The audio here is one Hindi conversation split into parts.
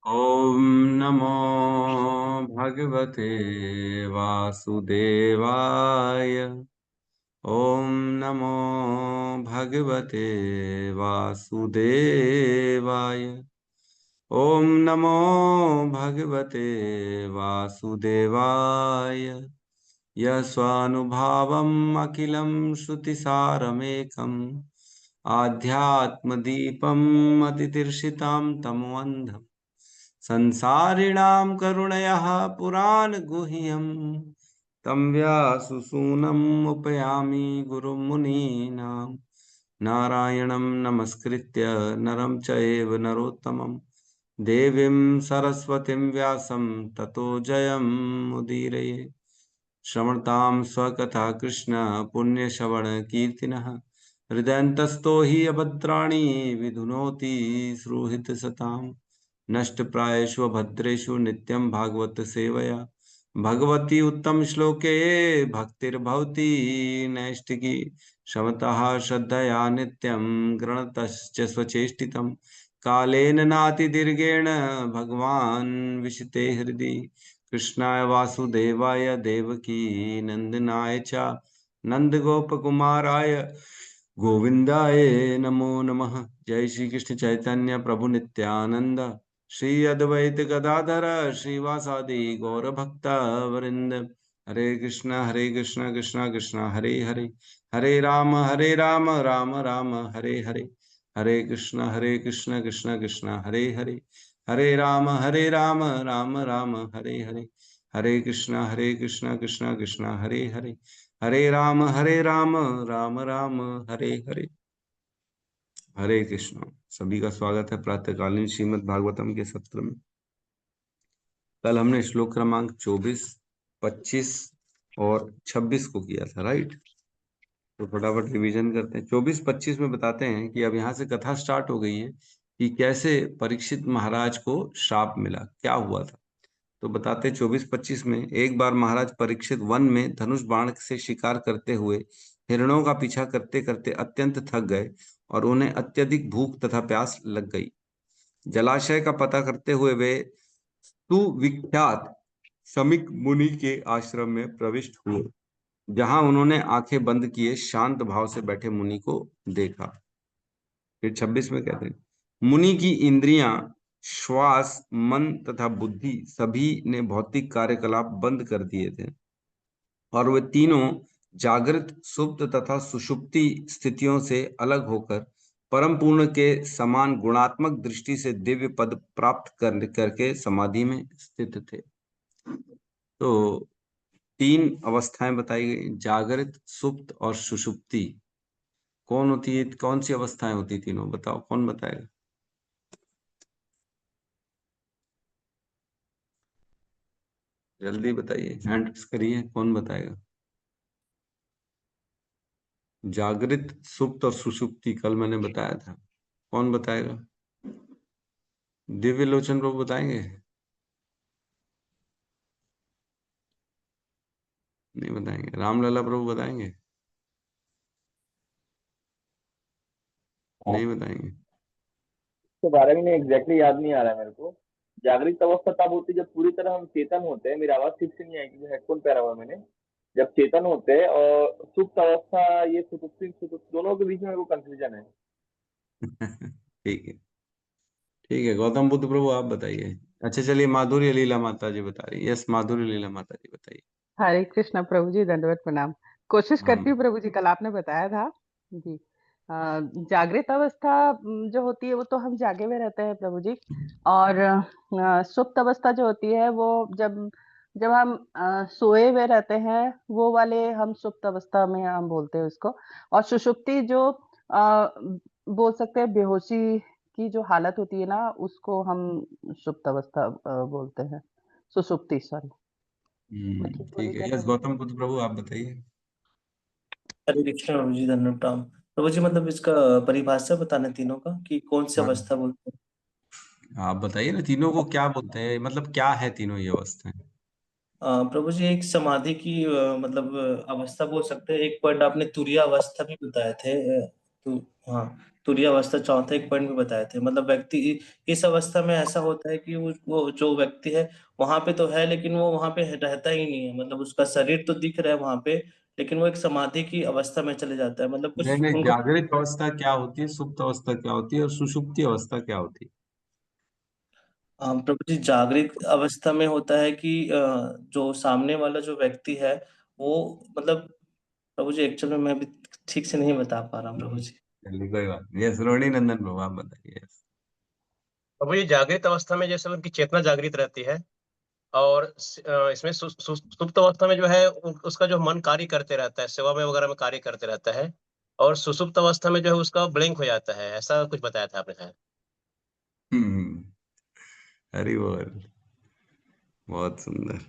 ॐ नमो भगवते वासुदेवाय। ॐ नमो भगवते वासुदेवाय। ॐ नमो भगवते वासुदेवाय। यस्वानुभावम् अखिलं श्रुतिसारमेकम् आध्यात्मदीपम् अतितीर्षितां तमोऽन्धम् संसारिणां करुणयः पुराणगुह्यं तं व्याससूनम् उपयामि गुरुं मुनीनां। नारायणं नमस्कृत्य नरं चैव नरोत्तमं देवीं सरस्वतीं व्यासं ततो जयमुदीरये। श्रवणतां स्वकथा कृष्ण पुण्यश्रवणकीर्तिनः हृदयन्तस्थो हि अभद्राणि विधुनोति सुहृदसताम्। नष्टप्रायेषु भद्रेषु नित्यं भागवत सेवया भगवती उत्तम श्लोके भक्तिर्भवति नैष्टिकी। समतः श्रद्धया नित्यं गृणतश्च स्वचेष्टितं कालेन नातिदीर्घेण भगवान् विशते हृदि। कृष्णाय वासुदेवाय देवकी नंदनाय च नंदगोपकुमाराय गोविंदाय नमो नमः। जय श्री कृष्ण चैतन्य प्रभु नित्यानंद श्री अद्वैत गदाधर श्रीवासादि गौर भक्त वृंद। हरे कृष्ण कृष्ण कृष्ण हरे हरे, हरे राम राम राम हरे हरे। हरे कृष्ण कृष्ण कृष्ण हरे हरे, हरे राम राम राम हरे हरे। हरे कृष्ण कृष्ण कृष्ण हरे हरे, हरे राम राम राम हरे हरे। हरे कृष्ण। सभी का स्वागत है प्रातःकालीन श्रीमद् भागवतम के सत्र में। कल हमने श्लोक क्रमांक 24, 25 और 26 को किया था, राइट? तो फटाफट रिवीजन करते हैं। 24, 25 में बताते हैं कि अब यहाँ से कथा स्टार्ट हो गई है कि कैसे परीक्षित महाराज को श्राप मिला, क्या हुआ था। तो बताते 24, 25 में, एक बार महाराज परीक्षित वन में धनुष बाण से शिकार करते हुए हिरणों का पीछा करते करते अत्यंत थक गए और उन्हें अत्यधिक भूख तथा प्यास लग गई। जलाशय का पता करते हुए वे सुविख्यात शमीक मुनि के आश्रम में प्रविष्ट हुए, जहां उन्होंने आंखें बंद किए शांत भाव से बैठे मुनि को देखा। फिर 26 में कहते हैं, मुनि की इंद्रियां, श्वास, मन तथा बुद्धि सभी ने भौतिक कार्यकलाप बंद कर दिए थे और वे तीनों जागृत, सुप्त तथा सुषुप्ति स्थितियों से अलग होकर परम पूर्ण के समान गुणात्मक दृष्टि से दिव्य पद प्राप्त करके समाधि में स्थित थे। तो तीन अवस्थाएं बताई गई, जागृत, सुप्त और सुषुप्ति। कौन होती है, कौन सी अवस्थाएं होती तीनों? बताओ, कौन बताएगा? जल्दी बताइए, हैंड रेस करिए, कौन बताएगा? जागृत, सुप्त और सुषुप्ति कल मैंने बताया था, कौन बताएगा? दिव्य लोचन प्रभु बताएंगे? नहीं बताएंगे। रामलला प्रभु बताएंगे? नहीं बताएंगे। के बारे में एग्जैक्टली याद नहीं आ रहा है मेरे को। जागृत अवस्था तब होती है जब पूरी तरह हम चेतन होते हैं। मेरी आवाज ठीक से नहीं आई क्योंकि हेडफोन पहना हुआ है मैंने। जब चेतन होते हैं, और सुप्त अवस्था, ये सुसुप्ति सुसुप्ति दोनों के बीच में मेरे को कंफ्यूजन है। ठीक है, ठीक है। गौतम बुद्ध प्रभु आप बताइए। अच्छा चलिए, माधुर्य लीला माता जी बता रही है। यस, माधुर्य लीला माता जी बताइए। हरे कृष्णा प्रभु जी, दंडवत प्रणाम। कोशिश हाँ। करती हूँ प्रभु जी, कल आपने बताया था जी। जागृत अवस्था जो होती है वो तो हम जागे हुए रहते हैं प्रभु जी। और सुप्त अवस्था जो होती है वो जब जब हम सोए हुए रहते हैं, वो वाले हम सुप्त अवस्था में हम बोलते हैं उसको। और सुषुप्ति जो बोल सकते हैं, बेहोशी की जो हालत होती है ना, उसको हम सुप्त अवस्था बोलते हैं, सुषुप्ति, सॉरी। मैं ठीक बोली ठीक क्या है। यस, प्रभु जी? गौतम बुद्ध प्रभु आप बताइए। हरे कृष्ण प्रभु जी, धन्यवाद प्रभु जी। मतलब इसका परिभाषा बताना तीनों का कि कौन सी हाँ, अवस्था बोलते हैं। आप बताइए ना, तीनों को क्या बोलते हैं, मतलब क्या है तीनों ये अवस्थाएं? प्रभु जी, एक समाधि की मतलब अवस्था बोल सकते हैं। एक पॉइंट आपने तुरीय अवस्था भी बताए थे। तो हाँ, तुरीय अवस्था चौथा एक पॉइंट में बताए थे, मतलब व्यक्ति इस अवस्था में ऐसा होता है कि वो जो व्यक्ति है वहां पे तो है, लेकिन वो वहां पे रहता ही नहीं है, मतलब उसका शरीर तो दिख रहा है वहां पे, लेकिन वो एक समाधि की अवस्था में चले जाता है, मतलब नहीं कुछ नहीं, उनको। जागृत अवस्था क्या होती है, सुप्त अवस्था क्या होती है और सुषुप्ति अवस्था क्या होती है? प्रभु जी, जागृत अवस्था में होता है कि जो सामने वाला जो व्यक्ति है वो, मतलब प्रभु जी एक्चुअल में मैं भी ठीक से नहीं बता पा रहा हूँ प्रभु जी। चलिए कोई बात नहीं, यस रोहिणी नंदन प्रभु आप बताइए। यस। अब ये जागृत अवस्था में जैसे उनकी चेतना जागृत रहती है, और इसमें सुप्त अवस्था में जो है उसका जो मन कार्य करते रहता है, सेवा में वगैरह में कार्य करते रहता है, और सुसुप्त अवस्था में जो है उसका ब्लैंक हो जाता है, ऐसा कुछ बताया था आपने शायद। हम्म। हरि बोल। बहुत सुंदर।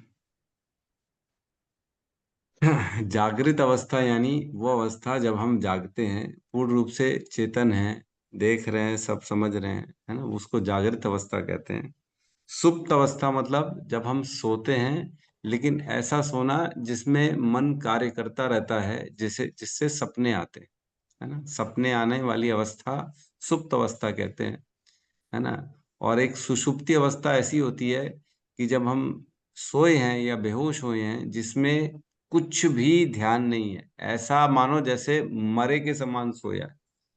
जागृत अवस्था यानी वो अवस्था जब हम जागते हैं, पूर्ण रूप से चेतन हैं, देख रहे हैं, सब समझ रहे हैं, है ना, उसको जागृत अवस्था कहते हैं। सुप्त अवस्था मतलब जब हम सोते हैं, लेकिन ऐसा सोना जिसमें मन कार्य करता रहता है, जिसे जिससे सपने आते हैं, है ना, सपने आने वाली अवस्था सुप्त अवस्था कहते हैं, है ना। और एक सुषुप्ति अवस्था ऐसी होती है कि जब हम सोए हैं या बेहोश हुए हैं, जिसमें कुछ भी ध्यान नहीं है, ऐसा मानो जैसे मरे के समान सोया है।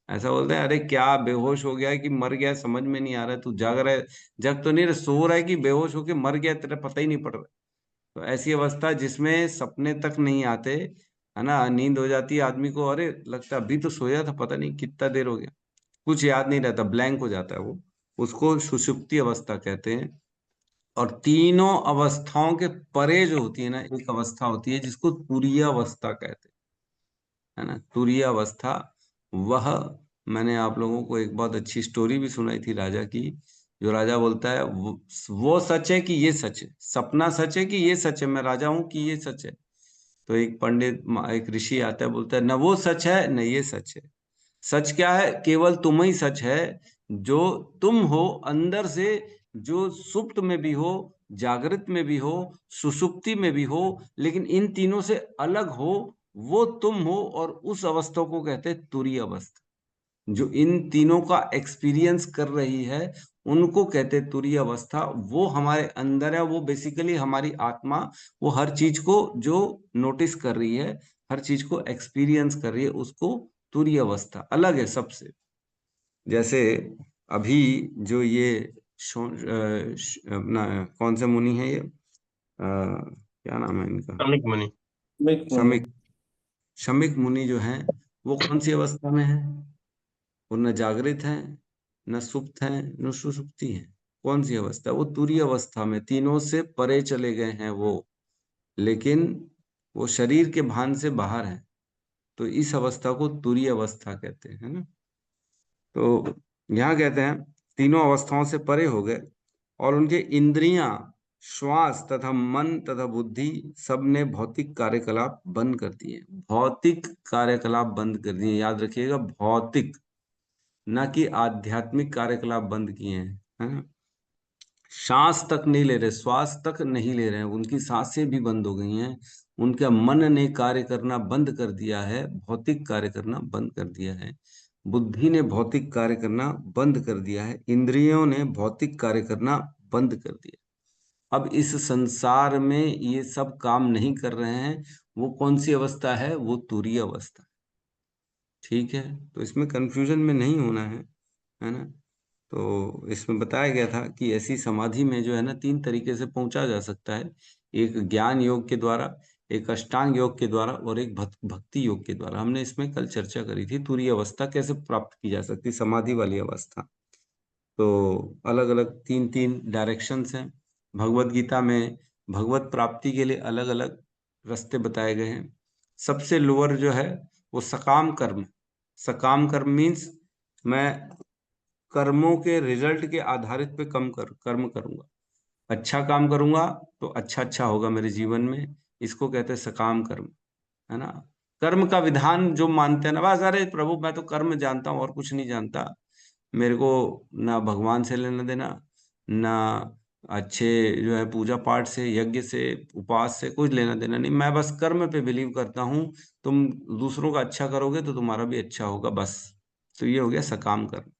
ऐसा बोलते हैं, अरे क्या बेहोश हो गया है कि मर गया है, समझ में नहीं आ रहा है, तू जाग रहा है, जग तो नहीं रहा, सो रहा है कि बेहोश होके मर गया है, तेरा पता ही नहीं पड़ रहा है। तो ऐसी अवस्था जिसमें सपने तक नहीं आते, है ना, नींद हो जाती है आदमी को, अरे लगता है अभी तो सोया था, पता नहीं कितना देर हो गया, कुछ याद नहीं रहता, ब्लैंक हो जाता है वो, उसको सुषुप्ति अवस्था कहते हैं। और तीनों अवस्थाओं के परे जो होती है ना, एक अवस्था होती है जिसको तुरीय अवस्था कहते हैं, है ना, तुरीय अवस्था। वह, मैंने आप लोगों को एक बहुत अच्छी स्टोरी भी सुनाई थी राजा की। जो राजा बोलता है वो सच है कि ये सच है, सपना सच है कि ये सच है, मैं राजा हूं कि ये सच है। तो एक पंडित, एक ऋषि आता है, बोलता है न वो सच है न ये सच है, सच क्या है, केवल तुम ही सच है, जो तुम हो अंदर से, जो सुप्त में भी हो, जागृत में भी हो, सुसुप्ति में भी हो, लेकिन इन तीनों से अलग हो, वो तुम हो। और उस अवस्था को कहते हैं तुरीय अवस्था। जो इन तीनों का एक्सपीरियंस कर रही है, उनको कहते हैं तुरीय अवस्था। वो हमारे अंदर है, वो बेसिकली हमारी आत्मा, वो हर चीज को जो नोटिस कर रही है, हर चीज को एक्सपीरियंस कर रही है, उसको तुरीय अवस्था, अलग है सबसे। जैसे अभी जो ये अपना कौन से मुनि है ये, क्या नाम है इनका, अमिक मुनि। एक शमिक। शमिक मुनि जो हैं, वो कौन सी अवस्था में है? वो न जागृत है, न सुप्त है, न सुषुप्ति है। कौन सी अवस्था? वो तुरीय अवस्था में, तीनों से परे चले गए हैं वो, लेकिन वो शरीर के भान से बाहर है। तो इस अवस्था को तुरीय अवस्था कहते हैं, है ना। तो यहाँ कहते हैं तीनों अवस्थाओं से परे हो गए, और उनके इंद्रियां, श्वास तथा मन तथा बुद्धि सब ने भौतिक कार्यकलाप बंद कर दिए। भौतिक कार्यकलाप बंद कर दिए, याद रखिएगा, भौतिक, न कि आध्यात्मिक कार्यकलाप बंद किए हैं, है ना। सांस तक नहीं ले रहे, श्वास तक नहीं ले रहे हैं, उनकी सांसें भी बंद हो गई हैं। उनका मन ने कार्य करना बंद कर दिया है, भौतिक कार्य करना बंद कर दिया है। बुद्धि ने भौतिक कार्य करना बंद कर दिया है, इंद्रियों ने भौतिक कार्य करना बंद कर दिया। अब इस संसार में ये सब काम नहीं कर रहे हैं। वो कौन सी अवस्था है? वो तुरीय अवस्था। ठीक है, तो इसमें कंफ्यूजन में नहीं होना है ना। तो इसमें बताया गया था कि ऐसी समाधि में जो है ना, तीन तरीके से पहुंचा जा सकता है। एक ज्ञान योग के द्वारा, एक अष्टांग योग के द्वारा, और एक भक्ति योग के द्वारा। हमने इसमें कल चर्चा करी थी, तुरीय अवस्था कैसे प्राप्त की जा सकती, समाधि वाली अवस्था। तो अलग अलग तीन तीन डायरेक्शंस हैं भगवत गीता में। भगवत प्राप्ति के लिए अलग अलग रास्ते बताए गए हैं। सबसे लोअर जो है वो सकाम कर्म। सकाम कर्म मीन्स मैं कर्मों के रिजल्ट के आधारित पे कर्म करूंगा। अच्छा काम करूंगा तो अच्छा अच्छा होगा मेरे जीवन में, इसको कहते हैं सकाम कर्म, है ना। कर्म का विधान जो मानते हैं ना, बस अरे प्रभु मैं तो कर्म जानता हूँ और कुछ नहीं जानता, मेरे को ना भगवान से लेना देना, ना अच्छे जो है पूजा पाठ से, यज्ञ से, उपवास से कुछ लेना देना नहीं, मैं बस कर्म पे बिलीव करता हूँ। तुम दूसरों का अच्छा करोगे तो तुम्हारा भी अच्छा होगा, बस तो ये हो गया सकाम कर्म।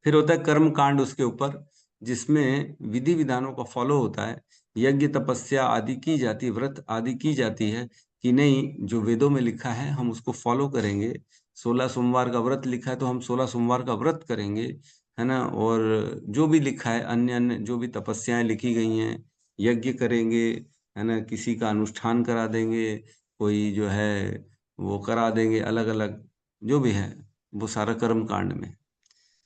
फिर होता है कर्म कांड उसके ऊपर, जिसमें विधि विधानों का फॉलो होता है, यज्ञ तपस्या आदि की जाती है, व्रत आदि की जाती है कि नहीं, जो वेदों में लिखा है हम उसको फॉलो करेंगे। 16 सोमवार का व्रत लिखा है तो हम 16 सोमवार का व्रत करेंगे, है ना। और जो भी लिखा है, अन्य अन्य जो भी तपस्याएं लिखी गई हैं, यज्ञ करेंगे, है ना, किसी का अनुष्ठान करा देंगे, कोई जो है वो करा देंगे, अलग अलग जो भी है वो सारा कर्म कांड में।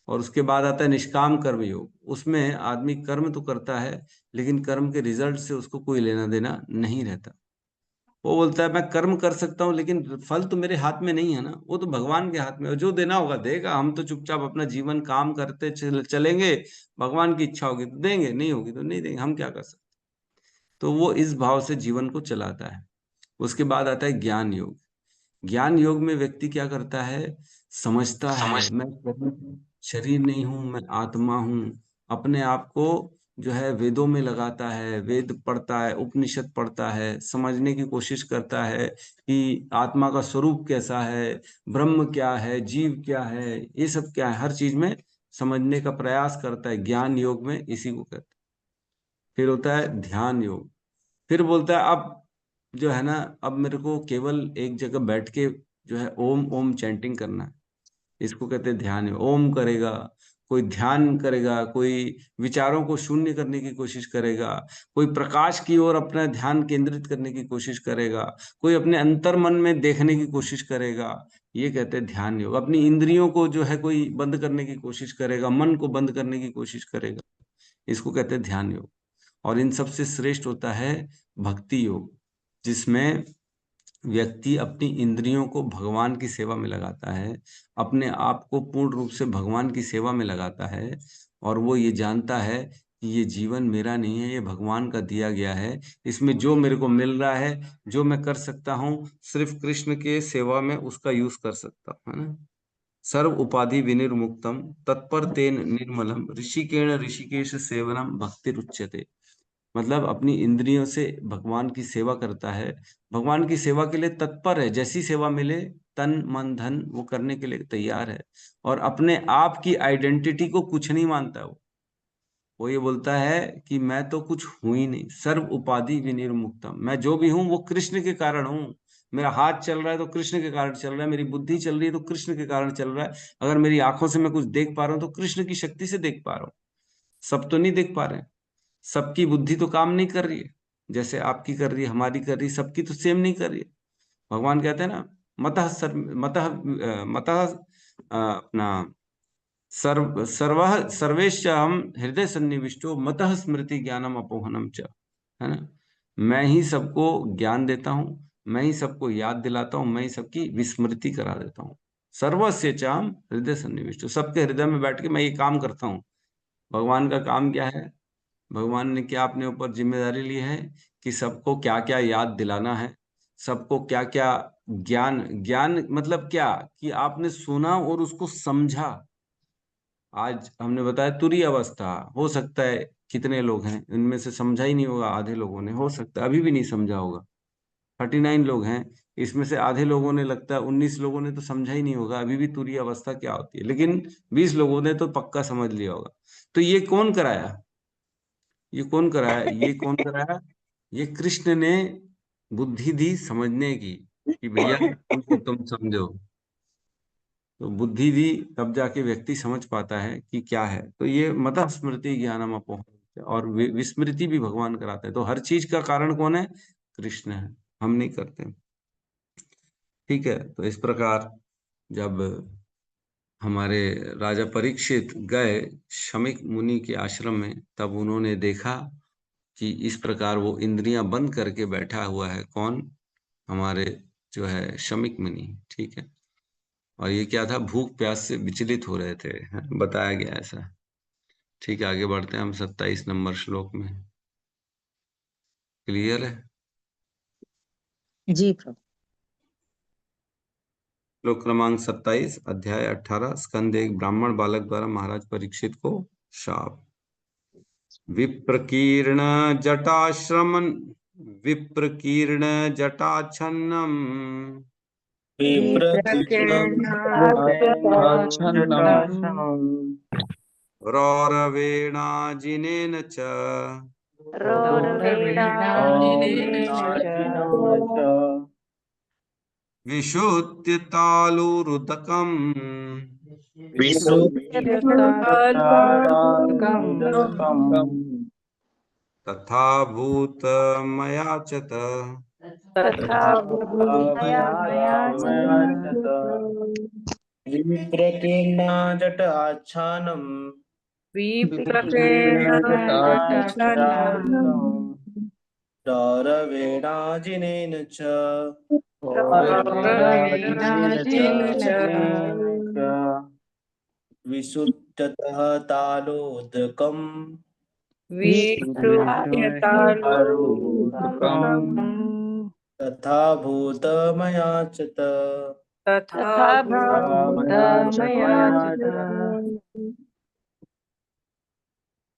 और उसके बाद आता है निष्काम कर्म योग। उसमें आदमी कर्म तो करता है, लेकिन कर्म के रिजल्ट से उसको कोई लेना देना नहीं रहता। वो बोलता है मैं कर्म कर सकता हूँ, लेकिन फल तो मेरे हाथ में नहीं है ना, वो तो भगवान के हाथ में है, जो देना होगा देगा। हम तो चुपचाप अपना जीवन काम करते चलेंगे, भगवान की इच्छा होगी तो देंगे, नहीं होगी तो नहीं देंगे, हम क्या कर सकते। तो वो इस भाव से जीवन को चलाता है। उसके बाद आता है ज्ञान योग। ज्ञान योग में व्यक्ति क्या करता है, समझता है मैं शरीर नहीं हूं, मैं आत्मा हूं। अपने आप को जो है वेदों में लगाता है, वेद पढ़ता है, उपनिषद पढ़ता है, समझने की कोशिश करता है कि आत्मा का स्वरूप कैसा है, ब्रह्म क्या है, जीव क्या है, ये सब क्या है, हर चीज में समझने का प्रयास करता है। ज्ञान योग में इसी को कहते हैं। फिर होता है ध्यान योग। फिर बोलता है अब जो है ना, अब मेरे को केवल एक जगह बैठ के जो है ओम ओम चैंटिंग करना है। इसको कहते हैं ध्यान योग। ओम करेगा, कोई ध्यान करेगा, कोई विचारों को शून्य करने की कोशिश करेगा, कोई प्रकाश की ओर अपना ध्यान केंद्रित करने की कोशिश करेगा, कोई अपने अंतर मन में देखने की कोशिश करेगा। ये कहते हैं ध्यान योग। अपनी इंद्रियों को जो है कोई बंद करने की कोशिश करेगा, मन को बंद करने की कोशिश करेगा, इसको कहते हैं ध्यान योग। और इन सबसे श्रेष्ठ होता है भक्ति योग, जिसमें व्यक्ति अपनी इंद्रियों को भगवान की सेवा में लगाता है, अपने आप को पूर्ण रूप से भगवान की सेवा में लगाता है, और वो ये जानता है कि ये जीवन मेरा नहीं है, ये भगवान का दिया गया है। इसमें जो मेरे को मिल रहा है, जो मैं कर सकता हूँ, सिर्फ कृष्ण के सेवा में उसका यूज कर सकता हूँ, है ना। सर्व उपाधि विनिर्मुक्तम तत्पर तेन निर्मलम ऋषिकेण ऋषिकेश सेवनम भक्ति रुच्यते। मतलब अपनी इंद्रियों से भगवान की सेवा करता है, भगवान की सेवा के लिए तत्पर है, जैसी सेवा मिले तन मन धन वो करने के लिए तैयार है, और अपने आप की आइडेंटिटी को कुछ नहीं मानता। वो ये बोलता है कि मैं तो कुछ हूं ही नहीं, सर्व उपाधि विनिर्मुक्तम, मैं जो भी हूं वो कृष्ण के कारण हूं। मेरा हाथ चल रहा है तो कृष्ण के कारण चल रहा है, मेरी बुद्धि चल रही है तो कृष्ण के कारण चल रहा है, अगर मेरी आंखों से मैं कुछ देख पा रहा हूं तो कृष्ण की शक्ति से देख पा रहा हूं। सब तो नहीं देख पा रहे हैं, सबकी बुद्धि तो काम नहीं कर रही है, जैसे आपकी कर रही है, हमारी कर रही है, सबकी तो सेम नहीं कर रही है। भगवान कहते हैं ना, मतः मतः अपना सर्वेश हम हृदय सन्निविष्टो मतः स्मृति ज्ञानम अपोहनम च, है ना। मैं ही सबको ज्ञान देता हूँ, मैं ही सबको याद दिलाता हूँ, मैं ही सबकी विस्मृति करा देता हूँ। सर्वस्य चाम हृदय सन्निविष्टो, सबके हृदय में बैठ के मैं ये काम करता हूँ। भगवान का काम क्या है, भगवान ने क्या अपने ऊपर जिम्मेदारी ली है कि सबको क्या क्या याद दिलाना है, सबको क्या क्या ज्ञान, ज्ञान मतलब क्या कि आपने सुना और उसको समझा। आज हमने बताया तुरीय अवस्था, हो सकता है कितने लोग हैं इनमें से समझा ही नहीं होगा, आधे लोगों ने, हो सकता है अभी भी नहीं समझा होगा। 39 लोग हैं, इसमें से आधे लोगों ने, लगता है 19 लोगों ने तो समझा ही नहीं होगा अभी भी तुरीय अवस्था क्या होती है, लेकिन 20 लोगों ने तो पक्का समझ लिया होगा। तो ये कौन कराया, ये कौन कराया, ये कौन कराया, ये कृष्ण ने बुद्धि दी समझने की कि भैया तुम समझो। तो बुद्धि दी, तब जाके व्यक्ति समझ पाता है कि क्या है। तो ये मत स्मृति ज्ञानम अपोहनम, और विस्मृति भी भगवान कराते हैं। तो हर चीज का कारण कौन है, कृष्ण है, हम नहीं करते। ठीक है, तो इस प्रकार जब हमारे राजा परीक्षित गए शमीक मुनि के आश्रम में, तब उन्होंने देखा कि इस प्रकार वो इंद्रियां बंद करके बैठा हुआ है, कौन, हमारे जो है शमीक मुनि। ठीक है, और ये क्या था, भूख प्यास से विचलित हो रहे थे, बताया गया ऐसा। ठीक है, आगे बढ़ते हैं हम 27 नंबर श्लोक में। क्लियर है? जी प्रभु। श्लोक क्रमांक 27, अध्याय 18, स्कंद एक, ब्राह्मण बालक द्वारा महाराज परीक्षित को शाप। विप्रकीर्ण जटाश्रमन विप्रकीर्ण जटाच्छन्नम विप्रकीर्णाच्छन्नम् रौरवेणाजिनेन च रौरवीणाजिनेन च विशुद्ध्यतालुरुदकम् विशुद्ध्यतालुरुदकम् तथा भूतमया च तथा मया च विप्रकीर्णा जट आच्छानम् विप्रकीर्णाच्छन्नम् रौरवेणाजिनेन च विशुद्धतः तालोदकम् तथा भूतमया च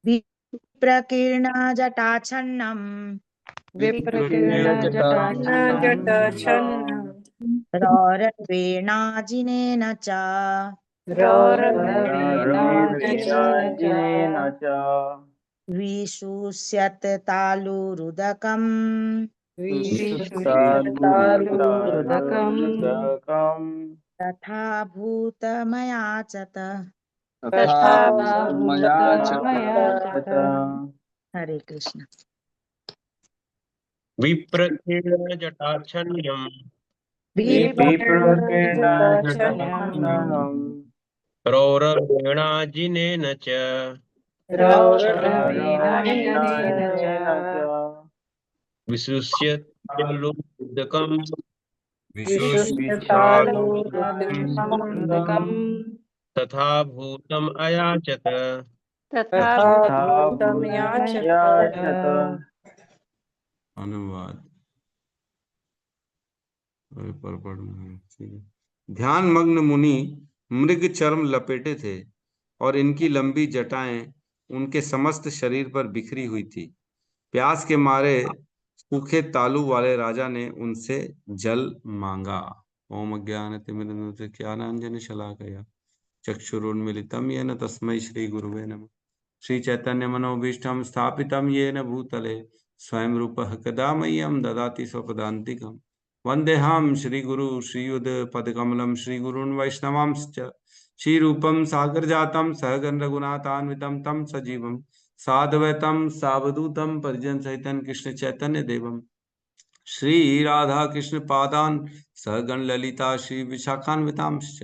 विप्रकीर्णा जटाच्छन्नम् रौरवेणाजिनेन च विशुष्यत तालुरुदकम् तथा भूतमया च हरे कृष्ण। विप्रकीर्ण जटाच्छन्नम् विप्रकीर्णाच्छन्नम् रौरवेणाजिनेन च विशुष्य तालुरुदकम् तथा भूतम अयाचत। अनुवाद ध्यान मग्न मुनि मृग चर्म लपेटे थे और इनकी लंबी जटाएं उनके समस्त शरीर पर बिखरी हुई थी। प्यास के मारे सूखे तालू वाले राजा ने उनसे जल मांगा। ओम अज्ञानतिमिरन्धस्य ज्ञानांजनशलाकया चक्षुरुन्मीलितं येन तस्मै श्री गुरुवे नमः। श्री चैतन्य मनोभीष्टं स्थापितं येन भूतले स्वयं रूपः कदा मह्यं ददाति स्वपदान्तिकम्। वन्देऽहं श्रीगुरु श्रीयुतपदकमलं श्रीगुरून् वैष्णवांश्च श्रीरूपं सागरजातं सहगण रघुनाथान्वितं तं सजीवं साद्वैतं सावधूतं परिजनसहितं कृष्ण चैतन्य देवं श्री राधा कृष्ण पादान् सहगण ललिता श्री विशाखान्वितांश्च।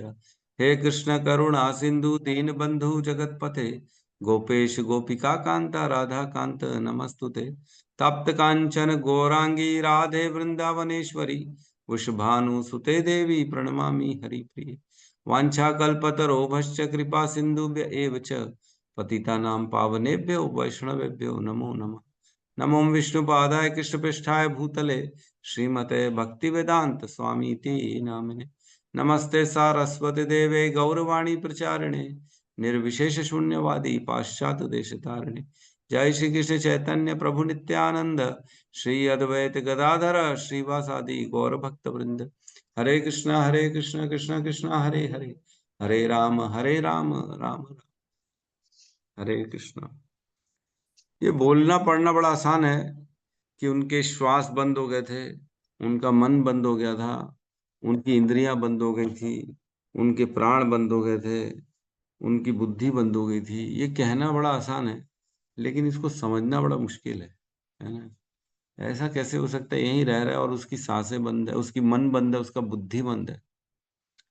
हे कृष्ण करुणा सिंधु दीनबंधु जगतपते गोपेश गोपिका कांता राधा कांत नमस्तुते। तप्त कांचन गौरांगी राधे वृंदावनेश्वरी वृषभानुसुते देवी प्रणमामि हरिप्रिये। वाञ्छाकल्पतरोभश्च कृपा सिन्धुभ्य एव च पतितानां पावनेभ्यो वैष्णवेभ्यो नमो नमः। नमो विष्णुपादाय कृष्णपृष्ठाय भूतले श्रीमते भक्तिवेदांत स्वामी इति नामिने। नमस्ते सारस्वती देवे गौरवाणी प्रचारिणे निर्विशेष शून्यवादी पाश्चात्य देश तारिणे। जय श्री कृष्ण चैतन्य प्रभु नित्यानंद श्री अद्वैत गदाधर श्रीवासादि गौर भक्त वृंद। हरे कृष्ण कृष्ण कृष्ण हरे हरे हरे राम राम राम हरे कृष्ण। ये बोलना पढ़ना बड़ा आसान है कि उनके श्वास बंद हो गए थे, उनका मन बंद हो गया था, उनकी इंद्रियां बंद हो गई थी, उनके प्राण बंद हो गए थे, उनकी बुद्धि बंद हो गई थी। ये कहना बड़ा आसान है लेकिन इसको समझना बड़ा मुश्किल है ना। ऐसा कैसे हो सकता है, यहीं रह रहा है और उसकी सांसें बंद है, उसकी मन बंद है, उसका बुद्धि बंद है।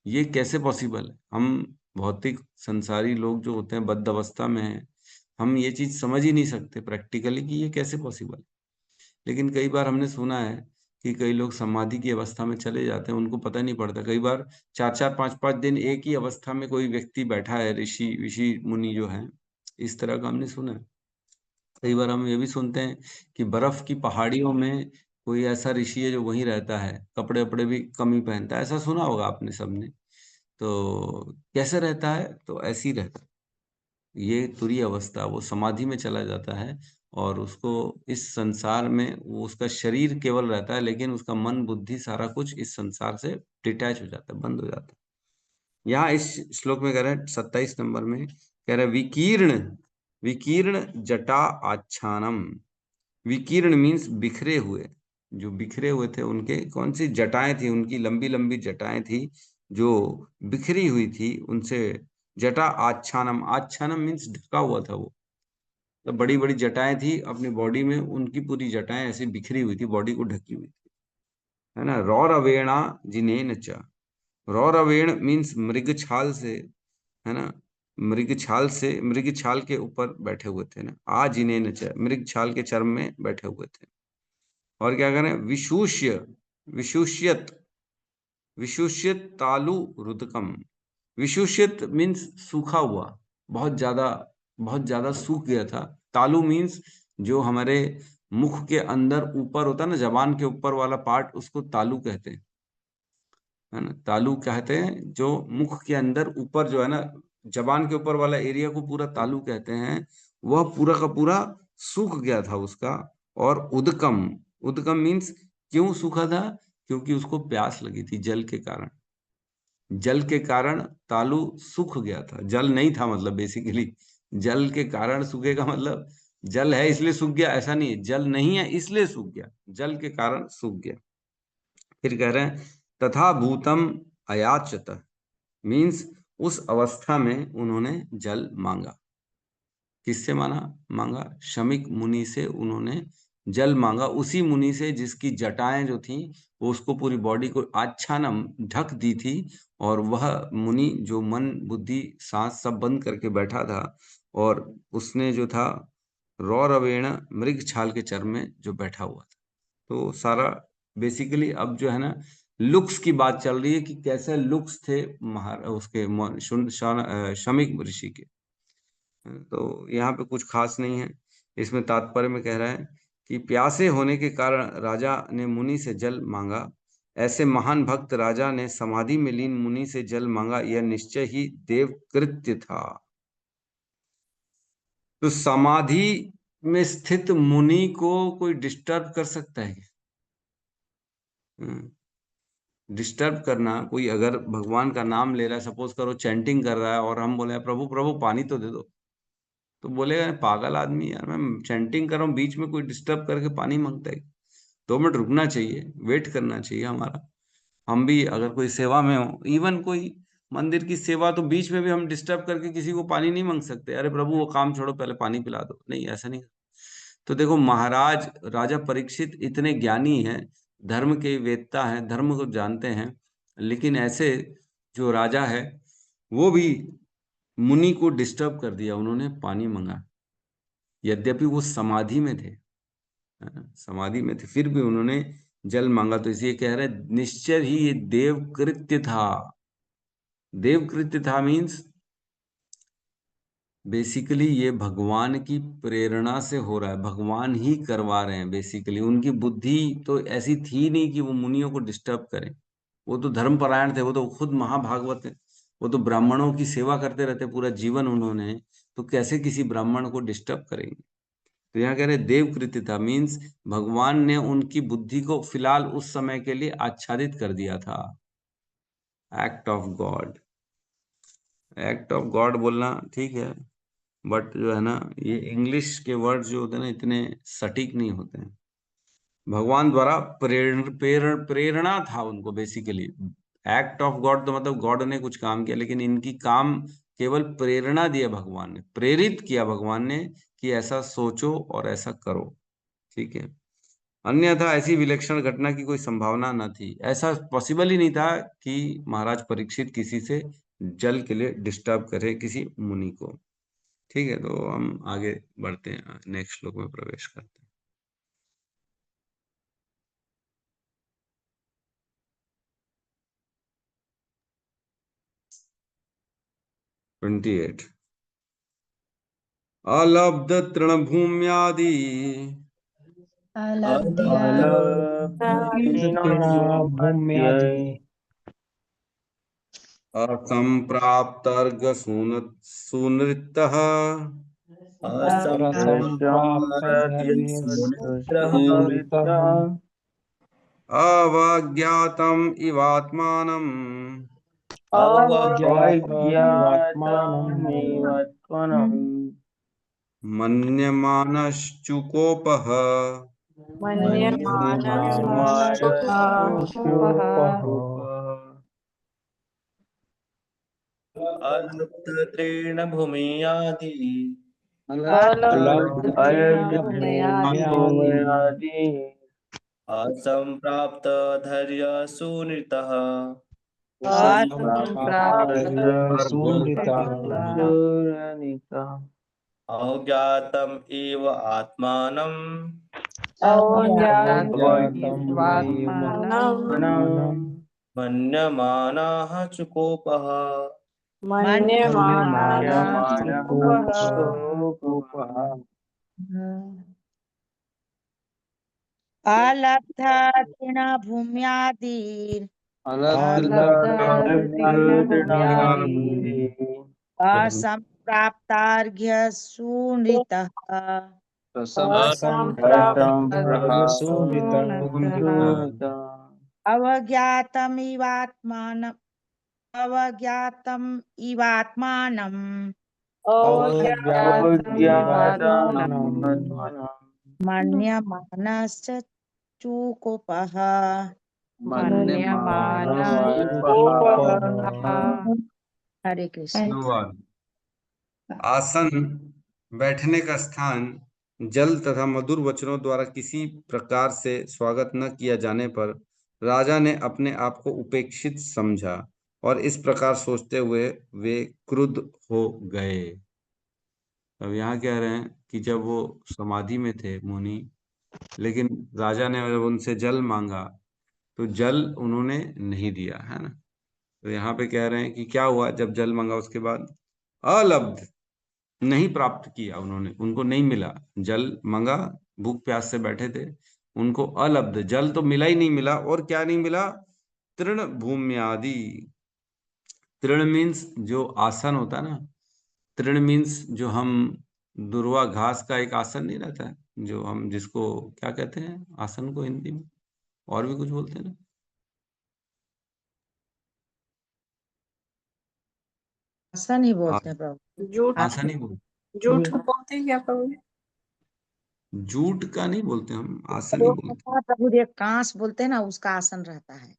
ये कैसे पॉसिबल है? हम भौतिक संसारी लोग जो होते हैं बद्ध अवस्था में हैं, हम ये चीज समझ ही नहीं सकते प्रैक्टिकली कि ये कैसे पॉसिबल है। लेकिन कई बार हमने सुना है कि कई लोग समाधि की अवस्था में चले जाते हैं, उनको पता नहीं पड़ता। कई बार 4-4 5-5 दिन एक ही अवस्था में कोई व्यक्ति बैठा है, ऋषि ऋषि मुनि जो हैं, इस तरह का हमने सुना है। कई बार हम ये भी सुनते हैं कि बर्फ की पहाड़ियों में कोई ऐसा ऋषि है जो वहीं रहता है, कपड़े वपड़े भी कम ही पहनता है। ऐसा सुना होगा आपने सबने। तो कैसे रहता है? तो ऐसे ही रहता है। ये तुरीय अवस्था, वो समाधि में चला जाता है और उसको इस संसार में वो उसका शरीर केवल रहता है, लेकिन उसका मन बुद्धि सारा कुछ इस संसार से डिटैच हो जाता है, बंद हो जाता है। यहाँ इस श्लोक में कह रहे हैं 27 नंबर में कह रहे हैं विकीर्ण, विकीर्ण जटा आच्छानम। विकीर्ण मीन्स बिखरे हुए, जो बिखरे हुए थे उनके कौन सी जटाएं थी, उनकी लंबी लंबी जटाएं थी जो बिखरी हुई थी, उनसे जटा आच्छानम, आच्छानम मीन्स ढका हुआ था वो, तो बड़ी बड़ी जटाएं थी अपनी बॉडी में, उनकी पूरी जटाएं ऐसे बिखरी हुई थी, बॉडी को ढकी हुई थी, है ना। रौरवेणा जिनेन च, रौरवेण मीन्स मृग छाल से, है ना, मृग छाल से, मृग छाल के ऊपर बैठे हुए थे ना, आ जिनेन च, मृग छाल के चर्म में बैठे हुए थे। और क्या करें, विशूष्य, विशुष्यत, विशुष्यत तालु रुदकम। विशुष्यत मीन्स सूखा हुआ, बहुत ज्यादा सूख गया था। तालु मीन्स जो हमारे मुख के अंदर ऊपर होता है ना, जबान के ऊपर वाला पार्ट, उसको तालु कहते हैं, है ना। तालु कहते हैं जो मुख के अंदर ऊपर जो है ना, जबान के ऊपर वाला एरिया को पूरा तालु कहते हैं। वह पूरा का पूरा सूख गया था उसका। और उदकम, उदकम मीन्स क्यों सूखा था, क्योंकि उसको प्यास लगी थी जल के कारण, जल के कारण तालु सूख गया था। जल नहीं था मतलब, बेसिकली जल के कारण सूखेगा मतलब जल है इसलिए सूख गया, ऐसा नहीं है, जल नहीं है इसलिए सूख गया, जल के कारण सूख गया। फिर कह रहे हैं तथा भूतम अयाचत, मीन्स उस अवस्था में उन्होंने जल मांगा। किससे मांगा? शमिक मुनि से उन्होंने जल मांगा, उसी मुनि से जिसकी जटाएं जो थी वो उसको पूरी बॉडी को आच्छानम ढक दी थी। और वह मुनि जो मन बुद्धि सांस सब बंद करके बैठा था, और उसने जो था रौरवेण मृग छाल के चर्म में जो बैठा हुआ था। तो सारा बेसिकली अब जो है ना, लुक्स की बात चल रही है कि कैसे लुक्स थे उसके शमिक ऋषि के। तो यहाँ पे कुछ खास नहीं है, इसमें तात्पर्य में कह रहा है कि प्यासे होने के कारण राजा ने मुनि से जल मांगा। ऐसे महान भक्त राजा ने समाधि में लीन मुनि से जल मांगा, यह निश्चय ही देव कृत्य था। तो समाधि में स्थित मुनि को कोई डिस्टर्ब कर सकता है? डिस्टर्ब करना, कोई अगर भगवान का नाम ले रहा है, सपोज करो चैंटिंग कर रहा है, और हम बोले प्रभु प्रभु पानी तो दे दो, तो बोलेगा पागल आदमी यार, मैं चैंटिंग कर रहा हूँ, बीच में कोई डिस्टर्ब करके पानी मांगता है। 2 मिनट रुकना चाहिए, वेट करना चाहिए हमारा। हम भी अगर कोई सेवा में हो, इवन कोई मंदिर की सेवा, तो बीच में भी हम डिस्टर्ब करके किसी को पानी नहीं मांग सकते, अरे प्रभु वो काम छोड़ो पहले पानी पिला दो, नहीं, ऐसा नहीं। तो देखो महाराज राजा परीक्षित इतने ज्ञानी हैं, धर्म के वेत्ता हैं, धर्म को जानते हैं, लेकिन ऐसे जो राजा है वो भी मुनि को डिस्टर्ब कर दिया, उन्होंने पानी मंगा, यद्यपि वो समाधि में थे, है ना, समाधि में थे, फिर भी उन्होंने जल मांगा। तो इसलिए कह रहे हैं निश्चय ही ये देव कृत्य था। देव कृत्य था मीन्स बेसिकली ये भगवान की प्रेरणा से हो रहा है, भगवान ही करवा रहे हैं बेसिकली। उनकी बुद्धि तो ऐसी थी नहीं कि वो मुनियों को डिस्टर्ब करें। वो तो धर्मपरायण थे, वो तो खुद महाभागवत है, वो तो ब्राह्मणों की सेवा करते रहते पूरा जीवन उन्होंने, तो कैसे किसी ब्राह्मण को डिस्टर्ब करेंगे। तो यहाँ कह रहे देव कृत्य था मीन्स भगवान ने उनकी बुद्धि को फिलहाल उस समय के लिए आच्छादित कर दिया था। Act of God, act of God बोलना ठीक है, बट जो है ना, ये इंग्लिश के वर्ड जो होते हैं ना, इतने सटीक नहीं होते हैं। भगवान द्वारा प्रेरणा था उनको बेसिकली। एक्ट ऑफ गॉड तो मतलब गॉड ने कुछ काम किया, लेकिन इनकी काम केवल प्रेरणा दिया, भगवान ने प्रेरित किया, भगवान ने कि ऐसा सोचो और ऐसा करो, ठीक है। अन्यथा ऐसी विलक्षण घटना की कोई संभावना न थी, ऐसा पॉसिबल ही नहीं था कि महाराज परीक्षित किसी से जल के लिए डिस्टर्ब करे किसी मुनि को। ठीक है, तो हम आगे बढ़ते हैं, नेक्स्ट श्लोक में प्रवेश करते हैं। 28 अलब्ध तृणभूम्यादि अलब्ध्या भूम्यादि असंप्राप्तर्घ सुनृतः अवज्ञातम् इवात्मानम् मन्यमानश्चुकोपः अलब्धत्रेण भूमियादि असंप्राप्त धैर्य सुनितः अज्ञातम् इव आत्मानम् मन्यमानाः चुकोपः। अलब्धा तृणभूम्यादिर् असंप्राप्तार्घ्य सुनृतः अवज्ञातम् इवात्मानं मन्यमानश्च चूकोपः। हरे कृष्ण। धन्यवाद। आसन बैठने का स्थान जल तथा मधुर वचनों द्वारा किसी प्रकार से स्वागत न किया जाने पर राजा ने अपने आप को उपेक्षित समझा और इस प्रकार सोचते हुए वे क्रुद्ध हो गए। अब यहाँ कह रहे हैं कि जब वो समाधि में थे मुनि, लेकिन राजा ने जब उनसे जल मांगा तो जल उन्होंने नहीं दिया, है ना। तो यहाँ पे कह रहे हैं कि क्या हुआ जब जल मांगा उसके बाद अलब्ध नहीं प्राप्त किया उन्होंने, उनको नहीं मिला। जल मांगा, भूख प्यास से बैठे थे, उनको अलब्ध जल तो मिला ही नहीं मिला। और क्या नहीं मिला? तृण भूम्यादि। तृण मीन्स जो आसन होता है ना, तृण मीन्स जो हम दुर्वा घास का एक आसन नहीं रहता है, जो हम जिसको क्या कहते हैं आसन को हिंदी में, और भी कुछ बोलते हैं ना। आसन ही बोलते हैं प्रभु। आसन ही बोलते, जूठ बोलते हैं क्या प्रभु? जूट का नहीं बोलते हम, आसन ही बोलते हैं। प्रभु ये कांस बोलते हैं ना, उसका आसन रहता है।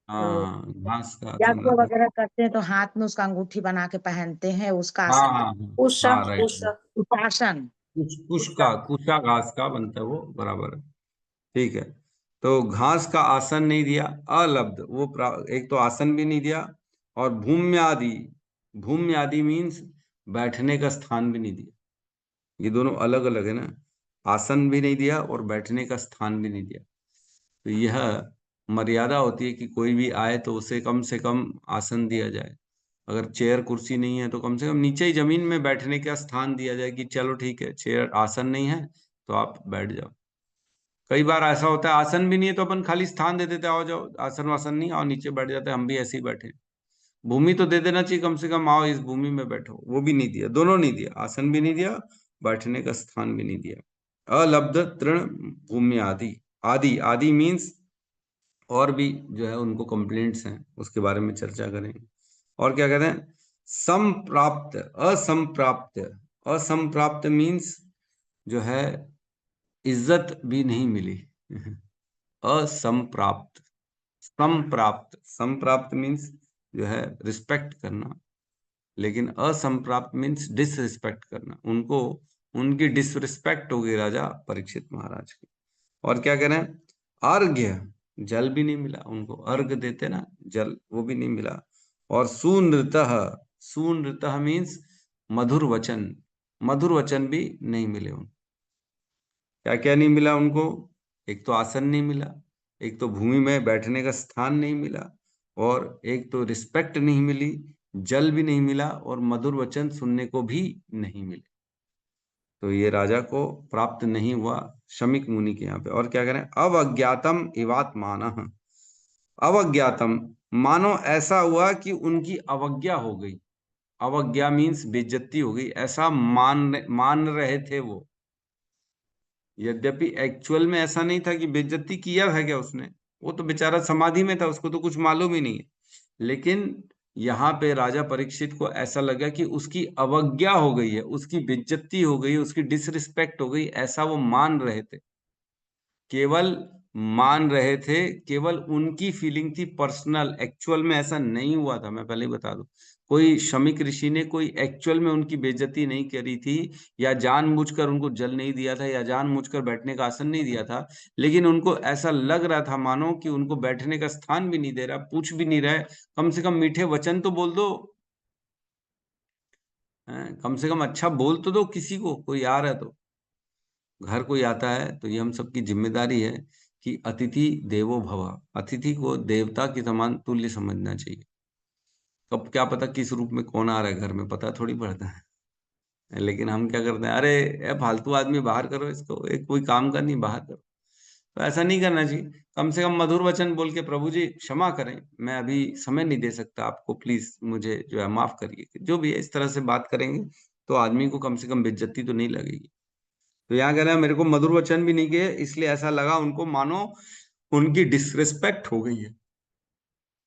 हाँ, घास का आसन यज्ञ रहता है। वगैरह करते हैं तो हाथ में उसका अंगूठी बना के पहनते हैं, उसका हाँ आसन हाँ उषा हाँ, राइट। उषा उपासन। कुशा घास का बनता है वो, बराबर है, ठीक है। तो घास का आसन नहीं दिया, अलब्ध वो एक तो आसन भी नहीं दिया, और भूम्यादि, भूम्यादि मीन्स बैठने का स्थान भी नहीं दिया। ये दोनों अलग अलग है ना, आसन भी नहीं दिया और बैठने का स्थान भी नहीं दिया। तो यह मर्यादा होती है कि कोई भी आए तो उसे कम से कम आसन दिया जाए। अगर चेयर कुर्सी नहीं है तो कम से कम नीचे ही जमीन में बैठने का स्थान दिया जाए कि चलो ठीक है, चेयर आसन नहीं है तो आप बैठ जाओ। कई बार ऐसा होता है आसन भी नहीं है तो अपन खाली स्थान दे देते, आओ जाओ, आसन वासन नहीं, आओ नीचे बैठ जाते, हम भी ऐसे ही बैठे। भूमि तो दे देना चाहिए कम से कम, आओ इस भूमि में बैठो, वो भी नहीं दिया, दोनों नहीं दिया, आसन भी नहीं दिया, बैठने का स्थान भी नहीं दिया। अलब्ध तृण भूमि आदि। आदि, आदि मीन्स और भी जो है उनको कंप्लेंट्स हैं, उसके बारे में चर्चा करेंगे। और क्या कहते हैं? संप्राप्त, असंप्राप्त। असंप्राप्त मीन्स जो है इज्जत भी नहीं मिली। असंप्राप्त। संप्राप्त, संप्राप्त मीन्स जो है रिस्पेक्ट करना, लेकिन असंप्राप्त मीन्स डिसरिस्पेक्ट करना। उनको उनकी डिसरिस्पेक्ट हो गई राजा परीक्षित महाराज की। और क्या कह रहे हैं? अर्घ्य, जल भी नहीं मिला उनको, अर्घ देते ना जल, वो भी नहीं मिला। और सुनृतः, सुनृतः मीन्स मधुर वचन, मधुर वचन भी नहीं मिले उनको। क्या क्या नहीं मिला उनको? एक तो आसन नहीं मिला, एक तो भूमि में बैठने का स्थान नहीं मिला, और एक तो रिस्पेक्ट नहीं मिली, जल भी नहीं मिला, और मधुर वचन सुनने को भी नहीं मिले। तो ये राजा को प्राप्त नहीं हुआ शमिक मुनि के यहाँ पे। और क्या करें? अवज्ञातम इवात्मानः। अवज्ञातम मानो ऐसा हुआ कि उनकी अवज्ञा हो गई। अवज्ञा मीन्स बेइज्जती हो गई, ऐसा मान रहे थे वो। यद्यपि एक्चुअल में ऐसा नहीं था कि बेइज्जती किया था क्या उसने, वो तो बेचारा समाधि में था, उसको तो कुछ मालूम ही नहीं है। लेकिन यहाँ पे राजा परीक्षित को ऐसा लगा कि उसकी अवज्ञा हो गई है, उसकी बेइज्जती हो गई, उसकी डिसरिस्पेक्ट हो गई, ऐसा वो मान रहे थे। केवल मान रहे थे, केवल उनकी फीलिंग थी पर्सनल, एक्चुअल में ऐसा नहीं हुआ था। मैं पहले ही बता दूं, कोई शमीक ऋषि ने कोई एक्चुअल में उनकी बेइज्जती नहीं करी थी, या जानबूझकर उनको जल नहीं दिया था, या जानबूझकर बैठने का आसन नहीं दिया था। लेकिन उनको ऐसा लग रहा था मानो कि उनको बैठने का स्थान भी नहीं दे रहा, पूछ भी नहीं रहा है। कम से कम मीठे वचन तो बोल दो, कम से कम अच्छा बोल तो दो, किसी को कोई आ रहा है तो। घर कोई आता है तो ये हम सबकी जिम्मेदारी है कि अतिथि देवो भव, अतिथि को देवता के समान तुल्य समझना चाहिए। कब क्या पता किस रूप में कौन आ रहा है घर में, पता थोड़ी पड़ता है। लेकिन हम क्या करते हैं, अरे ये फालतू आदमी बाहर करो इसको, एक कोई काम का नहीं, बाहर करो। तो ऐसा नहीं करना चाहिए। कम से कम मधुर वचन बोल के, प्रभु जी क्षमा करें, मैं अभी समय नहीं दे सकता आपको, प्लीज मुझे जो है माफ करिए, जो भी है, इस तरह से बात करेंगे तो आदमी को कम से कम बेइज्जती तो नहीं लगेगी। तो यहाँ कह रहे हैं मेरे को मधुर वचन भी नहीं किए, इसलिए ऐसा लगा उनको मानो उनकी डिसरिस्पेक्ट हो गई है।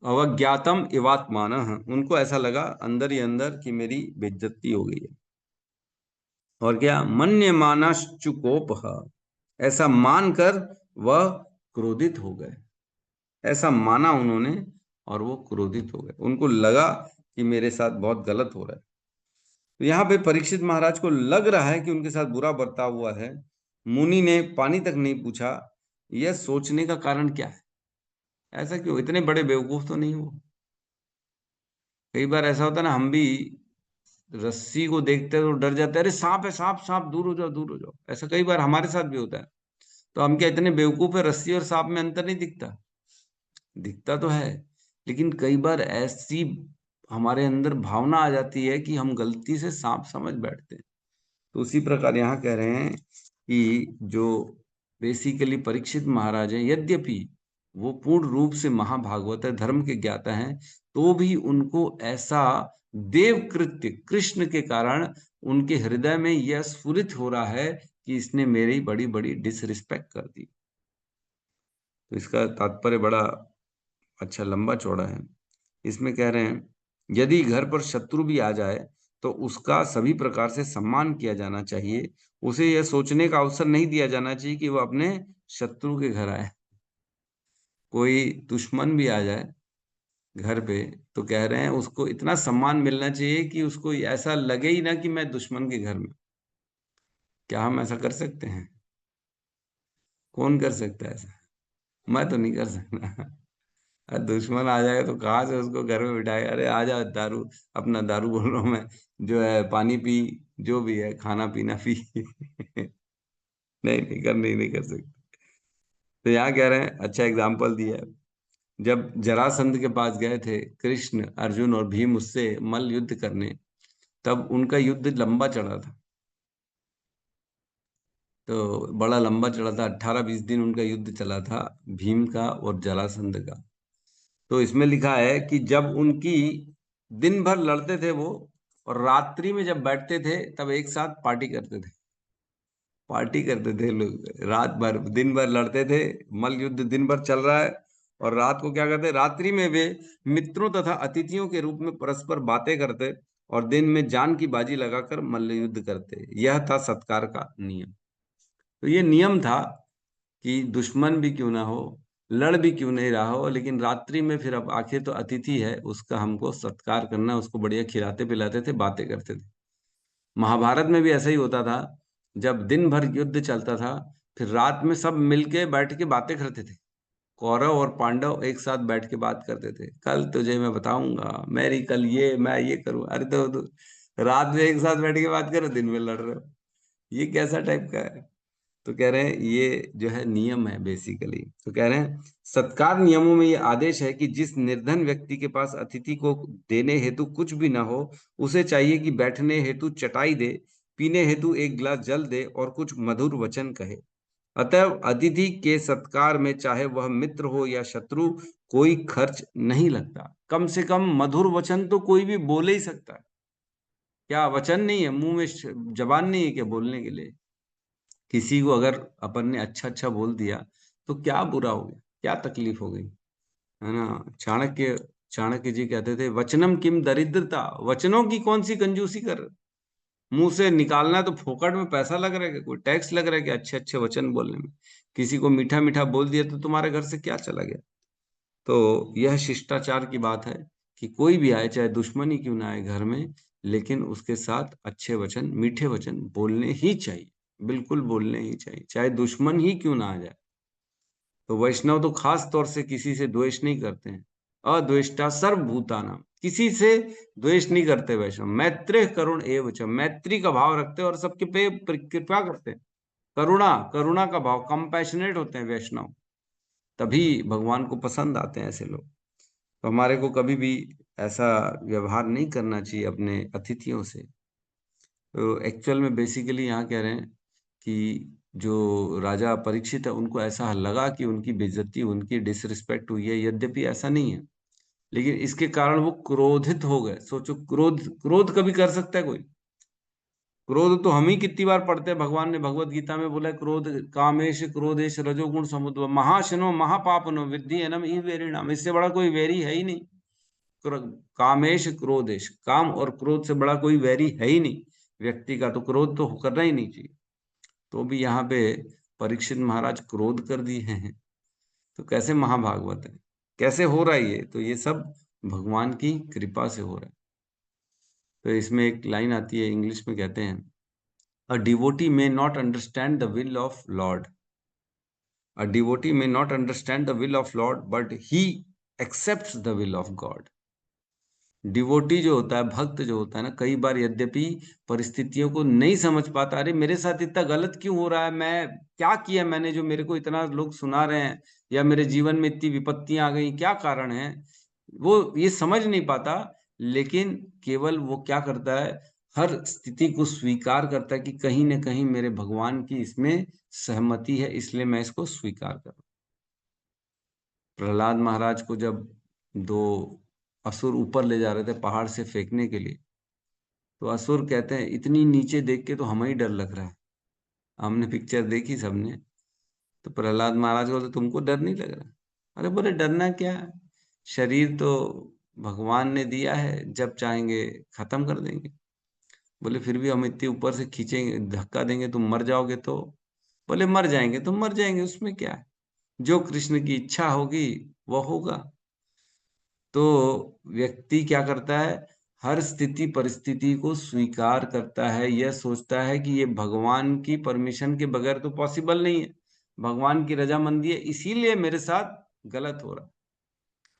अवज्ञातम इवात्मान, उनको ऐसा लगा अंदर ही अंदर कि मेरी बेइज्जती हो गई है। और क्या, मन्यमानश्चुकोप, ऐसा मानकर वह क्रोधित हो गए। ऐसा माना उन्होंने और वो क्रोधित हो गए, उनको लगा कि मेरे साथ बहुत गलत हो रहा है। तो यहाँ पे परीक्षित महाराज को लग रहा है कि उनके साथ बुरा बर्ताव हुआ है। मुनि ने पानी तक नहीं पूछा। यह सोचने का कारण क्या है, ऐसा क्यों, इतने बड़े बेवकूफ तो नहीं हो। कई बार ऐसा होता है ना, हम भी रस्सी को देखते हैं तो डर जाते हैं, अरे सांप है, सांप सांप, दूर हो जाओ दूर हो जाओ। ऐसा कई बार हमारे साथ भी होता है। तो हम क्या इतने बेवकूफ है, रस्सी और सांप में अंतर नहीं दिखता? दिखता तो है, लेकिन कई बार ऐसी हमारे अंदर भावना आ जाती है कि हम गलती से सांप समझ बैठते हैं। तो उसी प्रकार यहाँ कह रहे हैं कि जो बेसिकली परीक्षित महाराज हैं, यद्यपि वो पूर्ण रूप से महाभागवत है, धर्म के ज्ञाता हैं, तो भी उनको ऐसा देव कृत्य कृष्ण के कारण उनके हृदय में यह स्फुरित हो रहा है कि इसने मेरी बड़ी बड़ी डिसरिस्पेक्ट कर दी। तो इसका तात्पर्य बड़ा अच्छा लंबा चौड़ा है। इसमें कह रहे हैं यदि घर पर शत्रु भी आ जाए तो उसका सभी प्रकार से सम्मान किया जाना चाहिए। उसे यह सोचने का अवसर नहीं दिया जाना चाहिए कि वह अपने शत्रु के घर आए। कोई दुश्मन भी आ जाए घर पे तो कह रहे हैं उसको इतना सम्मान मिलना चाहिए कि उसको ऐसा लगे ही ना कि मैं दुश्मन के घर में। क्या हम ऐसा कर सकते हैं? कौन कर सकता है ऐसा? मैं तो नहीं कर सकता। और दुश्मन आ जाएगा तो कहाँ से उसको घर में बिठाएगा, अरे आ जा दारू, अपना दारू बोल रहा हूँ मैं, जो है पानी पी, जो भी है खाना पीना पी। नहीं नहीं, नहीं कर सकते। तो यहाँ कह रहे हैं, अच्छा एग्जाम्पल दिया है। जब जरासंध के पास गए थे कृष्ण, अर्जुन और भीम उससे मल्ल युद्ध करने, तब उनका युद्ध लंबा चढ़ा था। तो बड़ा लंबा चढ़ा था, 18-20 दिन उनका युद्ध चला था, भीम का और जरासंध का। तो इसमें लिखा है कि जब उनकी दिन भर लड़ते थे वो, और रात्रि में जब बैठते थे तब एक साथ पार्टी करते थे। पार्टी करते थे लोग, रात भर दिन भर लड़ते थे, मल्ल युद्ध दिन भर चल रहा है, और रात को क्या करते, रात्रि में वे मित्रों तथा अतिथियों के रूप में परस्पर बातें करते और दिन में जान की बाजी लगाकर मल्ल युद्ध करते। यह था सत्कार का नियम। तो ये नियम था कि दुश्मन भी क्यों ना हो, लड़ भी क्यों नहीं रहा हो, लेकिन रात्रि में फिर अब आखिर तो अतिथि है, उसका हमको सत्कार करना, उसको बढ़िया खिलाते पिलाते थे, बातें करते थे। महाभारत में भी ऐसा ही होता था। जब दिन भर युद्ध चलता था, फिर रात में सब मिलके बैठ के बातें करते थे। कौरव और पांडव एक साथ बैठ के बात करते थे, कल तुझे मैं बताऊंगा, मेरी कल ये, मैं ये करूं। अरे तो रात में एक साथ बैठ के बात करो, दिन में लड़ रहे हो, ये कैसा टाइप का है? तो कह रहे हैं ये जो है नियम है बेसिकली। तो कह रहे हैं सत्कार नियमों में ये आदेश है कि जिस निर्धन व्यक्ति के पास अतिथि को देने हेतु कुछ भी ना हो, उसे चाहिए कि बैठने हेतु चटाई दे, पीने हेतु एक गिलास जल दे और कुछ मधुर वचन कहे। अतः अतिथि के सत्कार में चाहे वह मित्र हो या शत्रु, कोई खर्च नहीं लगता। कम से कम मधुर वचन तो कोई भी बोल ही सकता है। क्या वचन नहीं है, मुंह में जबान नहीं है क्या बोलने के लिए? किसी को अगर अपन ने अच्छा अच्छा बोल दिया तो क्या बुरा हो गया, क्या तकलीफ हो गई, है ना? चाणक्य चाणक्य जी कहते थे, वचनम किम दरिद्रता, वचनों की कौन सी कंजूसी कर, मुंह से निकालना है तो फोकट में पैसा लग रहा है क्या? कोई टैक्स लग रहा है क्या अच्छे अच्छे वचन बोलने में? किसी को मीठा मीठा बोल दिया तो तुम्हारे घर से क्या चला गया? तो यह शिष्टाचार की बात है कि कोई भी आए, चाहे दुश्मन ही क्यों ना आए घर में, लेकिन उसके साथ अच्छे वचन, मीठे वचन बोलने ही चाहिए, बिल्कुल बोलने ही चाहिए, चाहे दुश्मन ही क्यों ना आ जाए। तो वैष्णव तो खास तौर से किसी से द्वेष नहीं करते हैं। अद्वेष्टा सर्वभूतानां, किसी से द्वेष नहीं करते वैष्णव। मैत्रेय करुण एव च, मैत्री का भाव रखते हैं और सबके पे कृपा करते हैं। करुणा, करुणा का भाव, कंपैशनेट होते हैं वैष्णव, तभी भगवान को पसंद आते हैं ऐसे लोग। तो हमारे को कभी भी ऐसा व्यवहार नहीं करना चाहिए अपने अतिथियों से। तो एक्चुअल में बेसिकली यहाँ कह रहे हैं कि जो राजा परीक्षित है, उनको ऐसा लगा कि उनकी बेइज्जती, उनकी डिसरिस्पेक्ट हुई है, यद्यपि ऐसा नहीं है, लेकिन इसके कारण वो क्रोधित हो गए। सोचो, क्रोध क्रोध कभी कर सकता है कोई? क्रोध तो हम ही कितनी बार पढ़ते हैं, भगवान ने भगवत गीता में बोला है, क्रोध कामेश क्रोधेश रजोगुण समुद्र महाशनो महापापनो विद्धि एनम ई वेरिणाम, इससे बड़ा कोई वेरी है ही नहीं। कामेश क्रोधेश, काम और क्रोध से बड़ा कोई वैरी है ही नहीं व्यक्ति का, तो क्रोध तो करना ही नहीं चाहिए। तो भी यहाँ पे परीक्षित महाराज क्रोध कर दिए हैं, तो कैसे महाभागवत है, कैसे हो रहा है ये? तो ये सब भगवान की कृपा से हो रहा है। तो इसमें एक लाइन आती है, इंग्लिश में कहते हैं, a devotee may not understand the will of Lord, a devotee may not understand the will of Lord but he accepts the will of God. Devotee जो होता है, भक्त जो होता है ना, कई बार यद्यपि परिस्थितियों को नहीं समझ पाता, अरे मेरे साथ इतना गलत क्यों हो रहा है, मैं क्या किया मैंने जो मेरे को इतना लोग सुना रहे हैं, या मेरे जीवन में इतनी विपत्तियां आ गई, क्या कारण है, वो ये समझ नहीं पाता। लेकिन केवल वो क्या करता है, हर स्थिति को स्वीकार करता है कि कहीं ना कहीं मेरे भगवान की इसमें सहमति है, इसलिए मैं इसको स्वीकार कर। प्रहलाद महाराज को जब दो असुर ऊपर ले जा रहे थे पहाड़ से फेंकने के लिए, तो असुर कहते हैं, इतनी नीचे देख के तो हमें ही डर लग रहा है। हमने पिक्चर देखी सबने। तो प्रहलाद महाराज को, तो तुमको डर नहीं लग रहा? अरे बोले, डरना क्या है, शरीर तो भगवान ने दिया है, जब चाहेंगे खत्म कर देंगे। बोले फिर भी हम इतने ऊपर से खींचेंगे, धक्का देंगे, तुम मर जाओगे तो? बोले मर जाएंगे तो मर जाएंगे, उसमें क्या है, जो कृष्ण की इच्छा होगी वो होगा। तो व्यक्ति क्या करता है, हर स्थिति परिस्थिति को स्वीकार करता है, यह सोचता है कि ये भगवान की परमिशन के बगैर तो पॉसिबल नहीं है, भगवान की रजामंदी है, इसीलिए मेरे साथ गलत हो रहा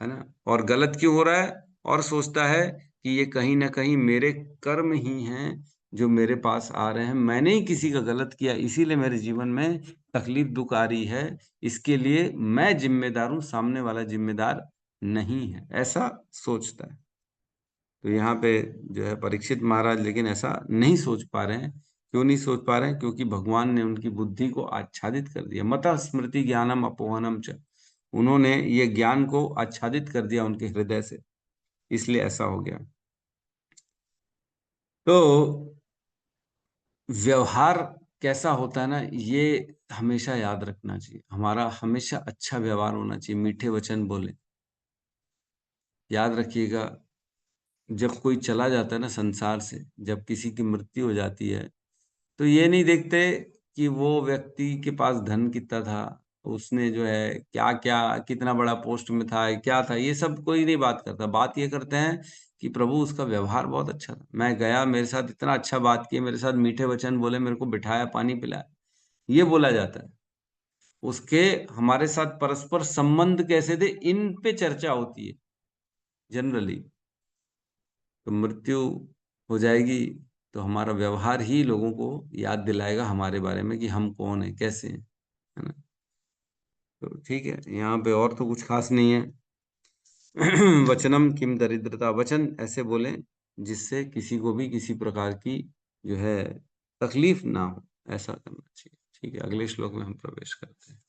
है ना। और गलत क्यों हो रहा है, और सोचता है कि ये कहीं ना कहीं मेरे कर्म ही हैं जो मेरे पास आ रहे हैं, मैंने ही किसी का गलत किया, इसीलिए मेरे जीवन में तकलीफ दुख आ रही है, इसके लिए मैं जिम्मेदार हूं, सामने वाला जिम्मेदार नहीं है, ऐसा सोचता है। तो यहाँ पे जो है परीक्षित महाराज लेकिन ऐसा नहीं सोच पा रहे हैं। क्यों नहीं सोच पा रहे हैं? क्योंकि भगवान ने उनकी बुद्धि को आच्छादित कर दिया। मतः स्मृति ज्ञानम अपोहनम च, उन्होंने ये ज्ञान को आच्छादित कर दिया उनके हृदय से, इसलिए ऐसा हो गया। तो व्यवहार कैसा होता है ना, ये हमेशा याद रखना चाहिए। हमारा हमेशा अच्छा व्यवहार होना चाहिए, मीठे वचन बोले। याद रखिएगा, जब कोई चला जाता है ना संसार से, जब किसी की मृत्यु हो जाती है, तो ये नहीं देखते कि वो व्यक्ति के पास धन कितना था, उसने जो है क्या क्या, कितना बड़ा पोस्ट में था, क्या था, ये सब कोई नहीं बात करता। बात ये करते हैं कि प्रभु उसका व्यवहार बहुत अच्छा था, मैं गया, मेरे साथ इतना अच्छा बात किए, मेरे साथ मीठे वचन बोले, मेरे को बिठाया, पानी पिलाया, ये बोला जाता है। उसके हमारे साथ परस्पर संबंध कैसे थे, इन पे चर्चा होती है जनरली। तो मृत्यु हो जाएगी तो हमारा व्यवहार ही लोगों को याद दिलाएगा हमारे बारे में कि हम कौन है, कैसे हैं, है ना। तो ठीक है, यहाँ पे और तो कुछ खास नहीं है। वचनम किम दरिद्रता, वचन ऐसे बोले जिससे किसी को भी किसी प्रकार की जो है तकलीफ ना हो, ऐसा करना चाहिए। ठीक है, अगले श्लोक में हम प्रवेश करते हैं।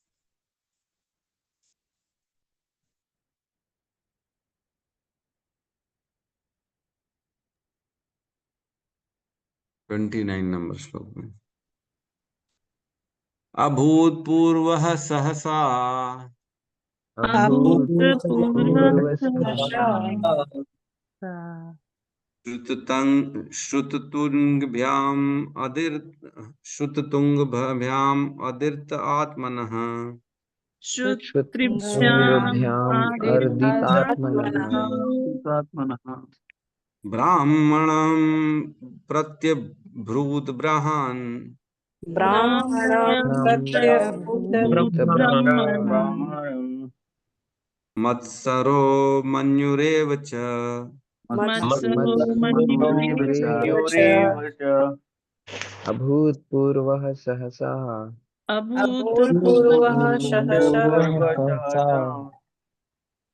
29 नंबर श्लोक में। अभूतपूर्वः सहसा श्रुततुंगभ्याम अदिर्त आत्मनः ब्राह्मणं प्रत्यभ्रूत ब्रहान मत्सरो मन्युरेव च अभूतपूर्वः सहसा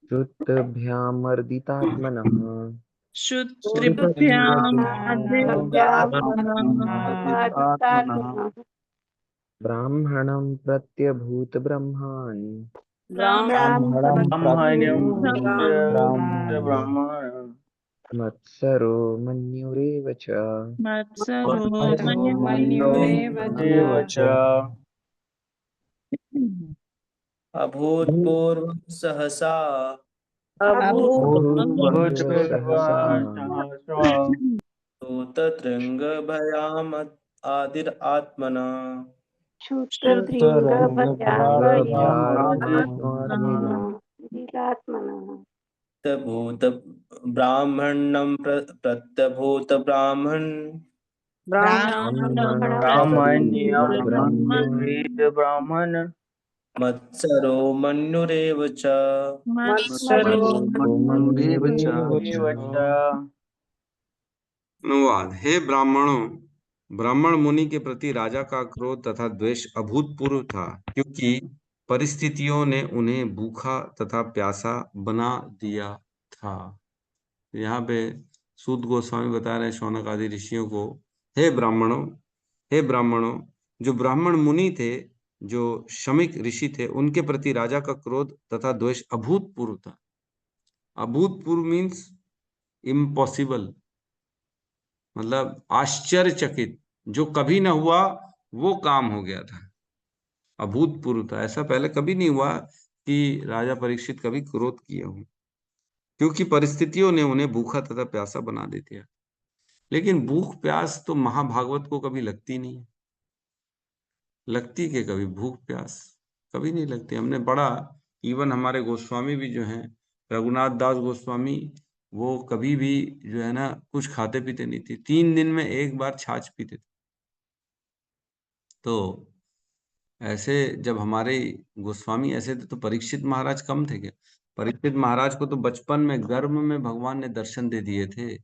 श्रुतभ्यामर्दितात्मनः ब्राह्मणं प्रत्यभूत ब्रह्मान् मत्सरो मन्युरेव च अभूतपूर्व सहसा सहसा सूततृङ्गभयाम आदिर आत्मना भूत ब्राह्मणं प्रत्यभूत ब्राह्मण ब्राह्मण मत्सरो मन्युरेव च अनुवाद। हे ब्राह्मणों, ब्राह्मण मुनि के प्रति राजा का क्रोध तथा द्वेष अभूतपूर्व था, क्योंकि परिस्थितियों ने उन्हें भूखा तथा प्यासा बना दिया था। यहाँ पे सूत गोस्वामी बता रहे हैं शौनक आदि ऋषियों को, हे ब्राह्मणों, जो ब्राह्मण मुनि थे, जो शमिक ऋषि थे, उनके प्रति राजा का क्रोध तथा द्वेष अभूतपूर्व था। अभूतपूर्व मीन्स इम्पॉसिबल, मतलब आश्चर्यचकित, जो कभी ना हुआ वो काम हो गया था, अभूतपूर्व था। ऐसा पहले कभी नहीं हुआ कि राजा परीक्षित कभी क्रोध किया हो, क्योंकि परिस्थितियों ने उन्हें भूखा तथा प्यासा बना दे दिया। लेकिन भूख प्यास तो महाभागवत को कभी लगती नहीं है। लगती कि कभी भूख प्यास कभी नहीं लगती। हमने पढ़ा, इवन हमारे गोस्वामी भी जो हैं, रघुनाथ दास गोस्वामी, वो कभी भी जो है ना कुछ खाते पीते नहीं थे, 3 दिन में एक बार छाछ पीते थे। तो ऐसे जब हमारे गोस्वामी ऐसे थे तो परीक्षित महाराज कम थे क्या? परीक्षित महाराज को तो बचपन में गर्भ में भगवान ने दर्शन दे दिए थे।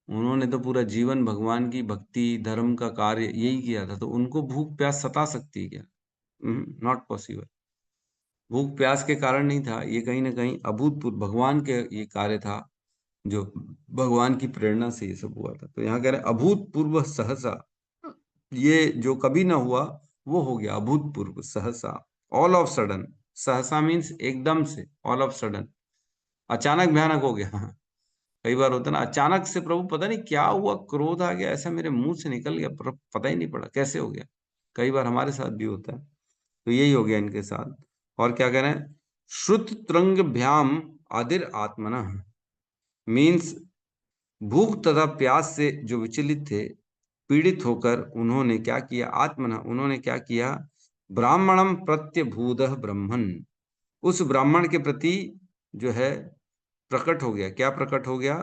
उन्होंने तो पूरा जीवन भगवान की भक्ति धर्म का कार्य यही किया था, तो उनको भूख प्यास सता सकती है क्या? Not possible. भूख प्यास के कारण नहीं था, ये कहीं ना कहीं अभूतपूर्व भगवान के ये कार्य था, जो भगवान की प्रेरणा से ये सब हुआ था। तो यहाँ कह रहे अभूतपूर्व सहसा, ये जो कभी ना हुआ वो हो गया अभूतपूर्व सहसा, ऑल ऑफ सडन। सहसा मीन्स एकदम से, ऑल ऑफ सडन, अचानक भयानक हो गया। कई बार होता ना, अचानक से प्रभु पता नहीं क्या हुआ, क्रोध आ गया, ऐसा मेरे मुंह से निकल गया, पर पता ही नहीं पड़ा कैसे हो गया। कई बार हमारे साथ भी होता है, तो यही हो गया इनके साथ। और क्या कह रहे हैं, श्रुत त्रंग भ्याम आदिर आत्मना, मीन्स भूख तथा प्यास से जो विचलित थे, पीड़ित होकर उन्होंने क्या किया, आत्मना, उन्होंने क्या किया, ब्राह्मणम प्रत्यभूत ब्रह्मन, उस ब्राह्मण के प्रति जो है प्रकट हो गया। क्या प्रकट हो गया?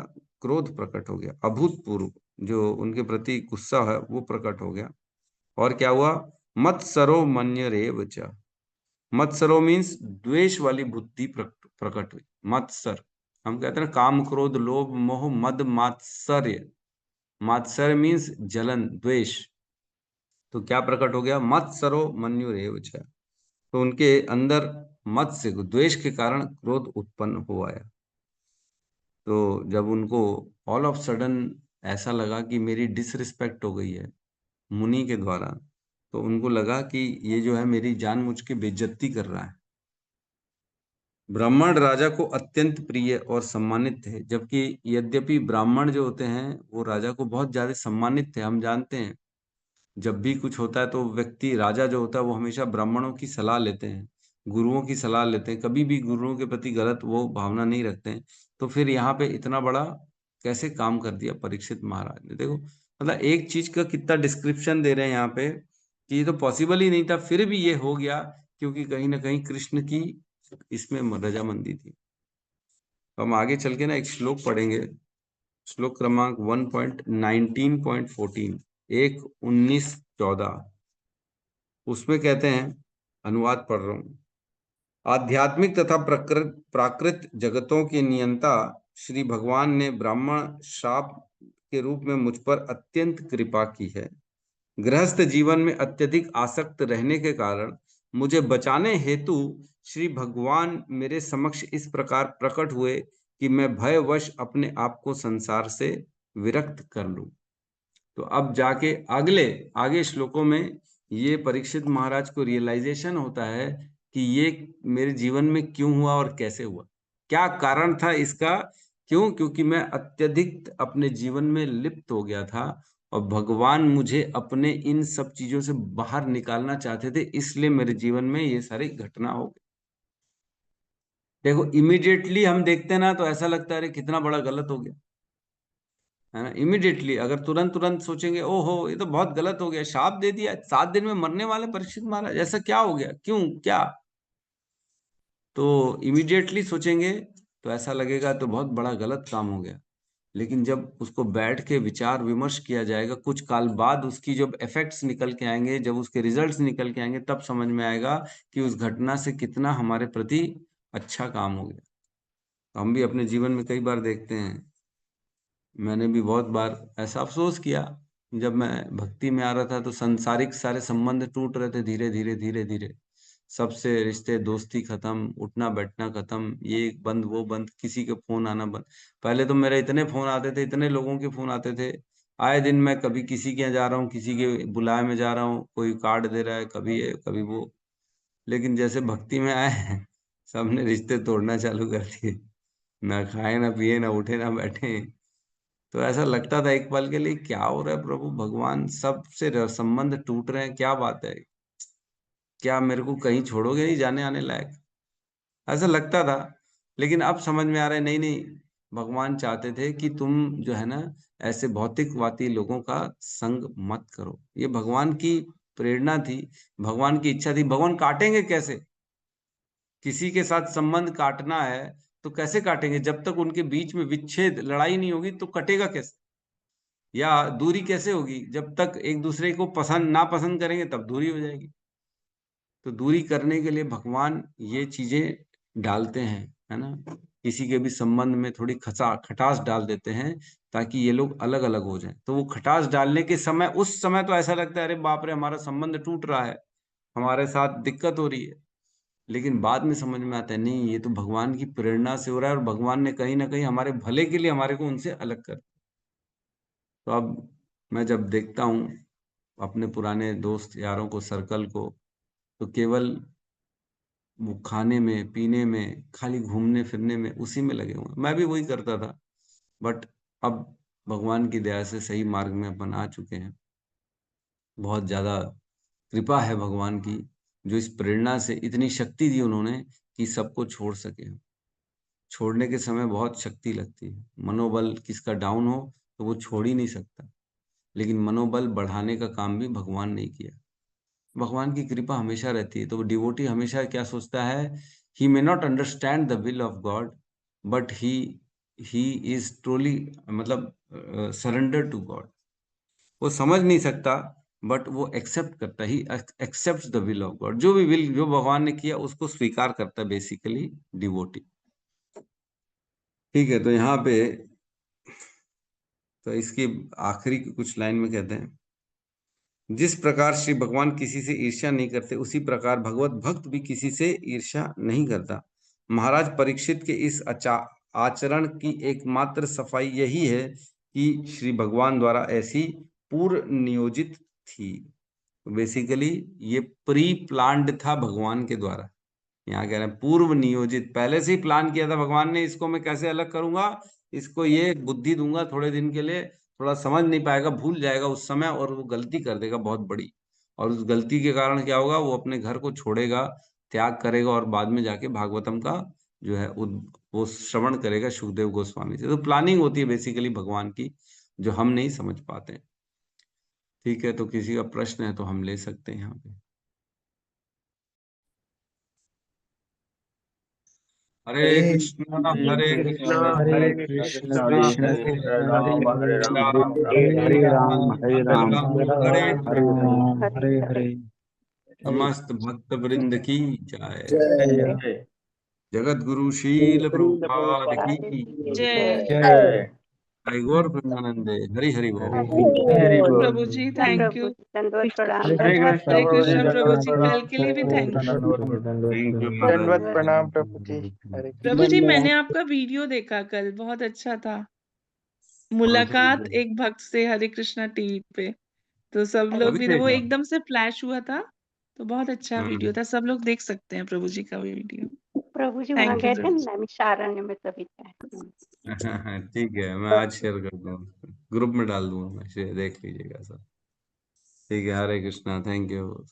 क्रोध प्रकट हो गया, अभूतपूर्व जो उनके प्रति गुस्सा है वो प्रकट हो गया। और क्या हुआ, मत्सरो मन्यरेव च, मत्सरो मीन्स द्वेष वाली बुद्धि प्रकट हुई। मत्सर हम कहते हैं काम क्रोध लोभ मोह मद मात्सर्य, मात्सर्य मीन्स जलन द्वेष। तो क्या प्रकट हो गया, मत्सरो मन्युरेव च, तो उनके अंदर मत्स्य द्वेष के कारण क्रोध उत्पन्न हो आया। तो जब उनको ऑल ऑफ सडन ऐसा लगा कि मेरी डिसरिस्पेक्ट हो गई है मुनि के द्वारा, तो उनको लगा कि ये जो है मेरी जानबूझ के बेइज्जती कर रहा है, ब्राह्मण राजा को अत्यंत प्रिय और सम्मानित थे, जबकि यद्यपि ब्राह्मण जो होते हैं वो राजा को बहुत ज्यादा सम्मानित थे। हम जानते हैं जब भी कुछ होता है तो व्यक्ति राजा जो होता है वो हमेशा ब्राह्मणों की सलाह लेते हैं, गुरुओं की सलाह लेते हैं, कभी भी गुरुओं के प्रति गलत वो भावना नहीं रखते हैं। तो फिर यहाँ पे इतना बड़ा कैसे काम कर दिया परीक्षित महाराज ने। देखो मतलब एक चीज का कितना डिस्क्रिप्शन दे रहे हैं यहाँ पे कि ये तो पॉसिबल ही नहीं था, फिर भी ये हो गया क्योंकि कहीं ना कहीं कृष्ण की इसमें रजामंदी थी। तो हम आगे चल के ना एक श्लोक पढ़ेंगे, श्लोक क्रमांक 1.19.14, 1:19-14। उसमें कहते हैं, अनुवाद पढ़ रहा हूं। आध्यात्मिक तथा प्राकृत जगतों के नियंता श्री भगवान ने ब्राह्मण शाप के रूप में मुझ पर अत्यंत कृपा की है। गृहस्थ जीवन में अत्यधिक आसक्त रहने के कारण मुझे बचाने हेतु श्री भगवान मेरे समक्ष इस प्रकार प्रकट हुए कि मैं भयवश अपने आप को संसार से विरक्त कर लूं। तो अब जाके आगे श्लोकों में ये परीक्षित महाराज को रियलाइजेशन होता है कि ये मेरे जीवन में क्यों हुआ और कैसे हुआ, क्या कारण था इसका। क्यों? क्योंकि मैं अत्यधिक अपने जीवन में लिप्त हो गया था और भगवान मुझे अपने इन सब चीजों से बाहर निकालना चाहते थे, इसलिए मेरे जीवन में ये सारी घटना हो गई। देखो इमीडिएटली हम देखते हैं ना तो ऐसा लगता है अरे कितना बड़ा गलत हो गया, है ना। इमीडिएटली अगर तुरंत तुरंत सोचेंगे ओहो ये तो बहुत गलत हो गया, शाप दे दिया, 7 दिन में मरने वाले परीक्षित महाराज, ऐसा क्या हो गया, क्यों, क्या। तो इमीडिएटली सोचेंगे तो ऐसा लगेगा तो बहुत बड़ा गलत काम हो गया। लेकिन जब उसको बैठ के विचार विमर्श किया जाएगा, कुछ काल बाद उसकी जब इफेक्ट्स निकल के आएंगे, जब उसके रिजल्ट्स निकल के आएंगे, तब समझ में आएगा कि उस घटना से कितना हमारे प्रति अच्छा काम हो गया। तो हम भी अपने जीवन में कई बार देखते हैं, मैंने भी बहुत बार ऐसा अफसोस किया, जब मैं भक्ति में आ रहा था तो सांसारिक सारे संबंध टूट रहे थे धीरे धीरे धीरे धीरे, सबसे रिश्ते दोस्ती खत्म, उठना बैठना खत्म, ये बंद वो बंद, किसी के फोन आना बंद। पहले तो मेरे इतने फोन आते थे, इतने लोगों के फोन आते थे, आए दिन मैं कभी किसी के यहाँ जा रहा हूँ, किसी के बुलाए में जा रहा हूँ, कोई कार्ड दे रहा है, कभी ये कभी वो। लेकिन जैसे भक्ति में आए सबने रिश्ते तोड़ना चालू कर दिए, ना खाए ना पिए ना उठे ना बैठे। तो ऐसा लगता था एक पल के लिए क्या हो रहा है प्रभु, भगवान सबसे संबंध टूट रहे हैं, क्या बात है, क्या मेरे को कहीं छोड़ोगे नहीं जाने आने लायक, ऐसा लगता था। लेकिन अब समझ में आ रहा है नहीं नहीं, भगवान चाहते थे कि तुम जो है ना ऐसे भौतिकवादी लोगों का संग मत करो, ये भगवान की प्रेरणा थी, भगवान की इच्छा थी। भगवान काटेंगे कैसे, किसी के साथ संबंध काटना है तो कैसे काटेंगे, जब तक उनके बीच में विच्छेद लड़ाई नहीं होगी तो कटेगा कैसे, या दूरी कैसे होगी, जब तक एक दूसरे को पसंद ना पसंद करेंगे तब दूरी हो जाएगी। तो दूरी करने के लिए भगवान ये चीजें डालते हैं, है ना, किसी के भी संबंध में थोड़ी खटास डाल देते हैं ताकि ये लोग अलग अलग हो जाएं। तो वो खटास डालने के समय, उस समय तो ऐसा लगता है अरे बाप रे हमारा संबंध टूट रहा है, हमारे साथ दिक्कत हो रही है। लेकिन बाद में समझ में आता है नहीं, ये तो भगवान की प्रेरणा से हो रहा है और भगवान ने कहीं ना कहीं हमारे भले के लिए हमारे को उनसे अलग कर। तो अब मैं जब देखता हूँ अपने पुराने दोस्त यारों को, सर्कल को, तो केवल वो खाने में पीने में, खाली घूमने फिरने में, उसी में लगे हुए हैं। मैं भी वही करता था, बट अब भगवान की दया से सही मार्ग में अपन आ चुके हैं। बहुत ज्यादा कृपा है भगवान की, जो इस प्रेरणा से इतनी शक्ति दी उन्होंने कि सबको छोड़ सके। छोड़ने के समय बहुत शक्ति लगती है, मनोबल किसका डाउन हो तो वो छोड़ ही नहीं सकता, लेकिन मनोबल बढ़ाने का काम भी भगवान ने किया। भगवान की कृपा हमेशा रहती है। तो डिवोटी हमेशा क्या सोचता है, he may not understand the will of God but he is truly, मतलब सरेंडर टू गॉड। वो समझ नहीं सकता बट वो एक्सेप्ट करता है, he accept the will of God. जो भी विल जो भगवान ने किया उसको स्वीकार करता है बेसिकली डिवोटी। ठीक है, तो यहाँ पे तो इसकी आखिरी कुछ लाइन में कहते हैं, जिस प्रकार श्री भगवान किसी से ईर्ष्या नहीं करते उसी प्रकार भगवत भक्त भी किसी से ईर्ष्या नहीं करता। महाराज परीक्षित के इस आचरण की एकमात्र सफाई यही है कि श्री भगवान द्वारा ऐसी पूर्व नियोजित थी। बेसिकली ये प्री प्लान्ड था भगवान के द्वारा, यहाँ कह रहे हैं पूर्व नियोजित, पहले से ही प्लान किया था भगवान ने, इसको मैं कैसे अलग करूंगा, इसको ये बुद्धि दूंगा थोड़े दिन के लिए, थोड़ा समझ नहीं पाएगा, भूल जाएगा उस समय और वो गलती कर देगा बहुत बड़ी, और उस गलती के कारण क्या होगा, वो अपने घर को छोड़ेगा, त्याग करेगा, और बाद में जाके भागवतम का जो है वो श्रवण करेगा सुखदेव गोस्वामी से। तो प्लानिंग होती है बेसिकली भगवान की, जो हम नहीं समझ पाते। ठीक है, तो किसी का प्रश्न है तो हम ले सकते हैं यहाँ पे। हरे कृष्णा हरे कृष्णा हरे कृष्णा कृष्ण हरे राम हरे राम हरे हरे हरे हरे समस्त भक्त वृंद की जय। जय जगत गुरु शील प्रभुपाद की जय जय जय। गौर प्रेमानंदे हरि हरि बोल। हरि बोल प्रभु जी, थैंक यू। दंडवत प्रणाम हरे कृष्ण हरे प्रभु जी, कृष्ण प्रभु दंडवत जी, प्रणाम कल के लिए भी थैंक यू। थैंक यू दंडवत प्रणाम प्रभु जी। हरे प्रभु जी, मैंने आपका वीडियो देखा कल, बहुत अच्छा था। मुलाकात एक भक्त से, हरे कृष्णा टीवी पे। तो सब लोग अभी भी, वो देखा। एकदम से फ्लैश हुआ था, तो बहुत अच्छा वीडियो था। सब लोग देख सकते हैं प्रभु जी का वीडियो। प्रभु जी वहाँ थैंक यू गए थे प्रभु जी। नैमिषारण्य में तभी थे। ठीक है, मैं आज शेयर कर दूंगा, ग्रुप में डाल दूंगा, मैं शेयर देख लीजिएगा सब। ठीक है, हरे कृष्णा, थैंक यू।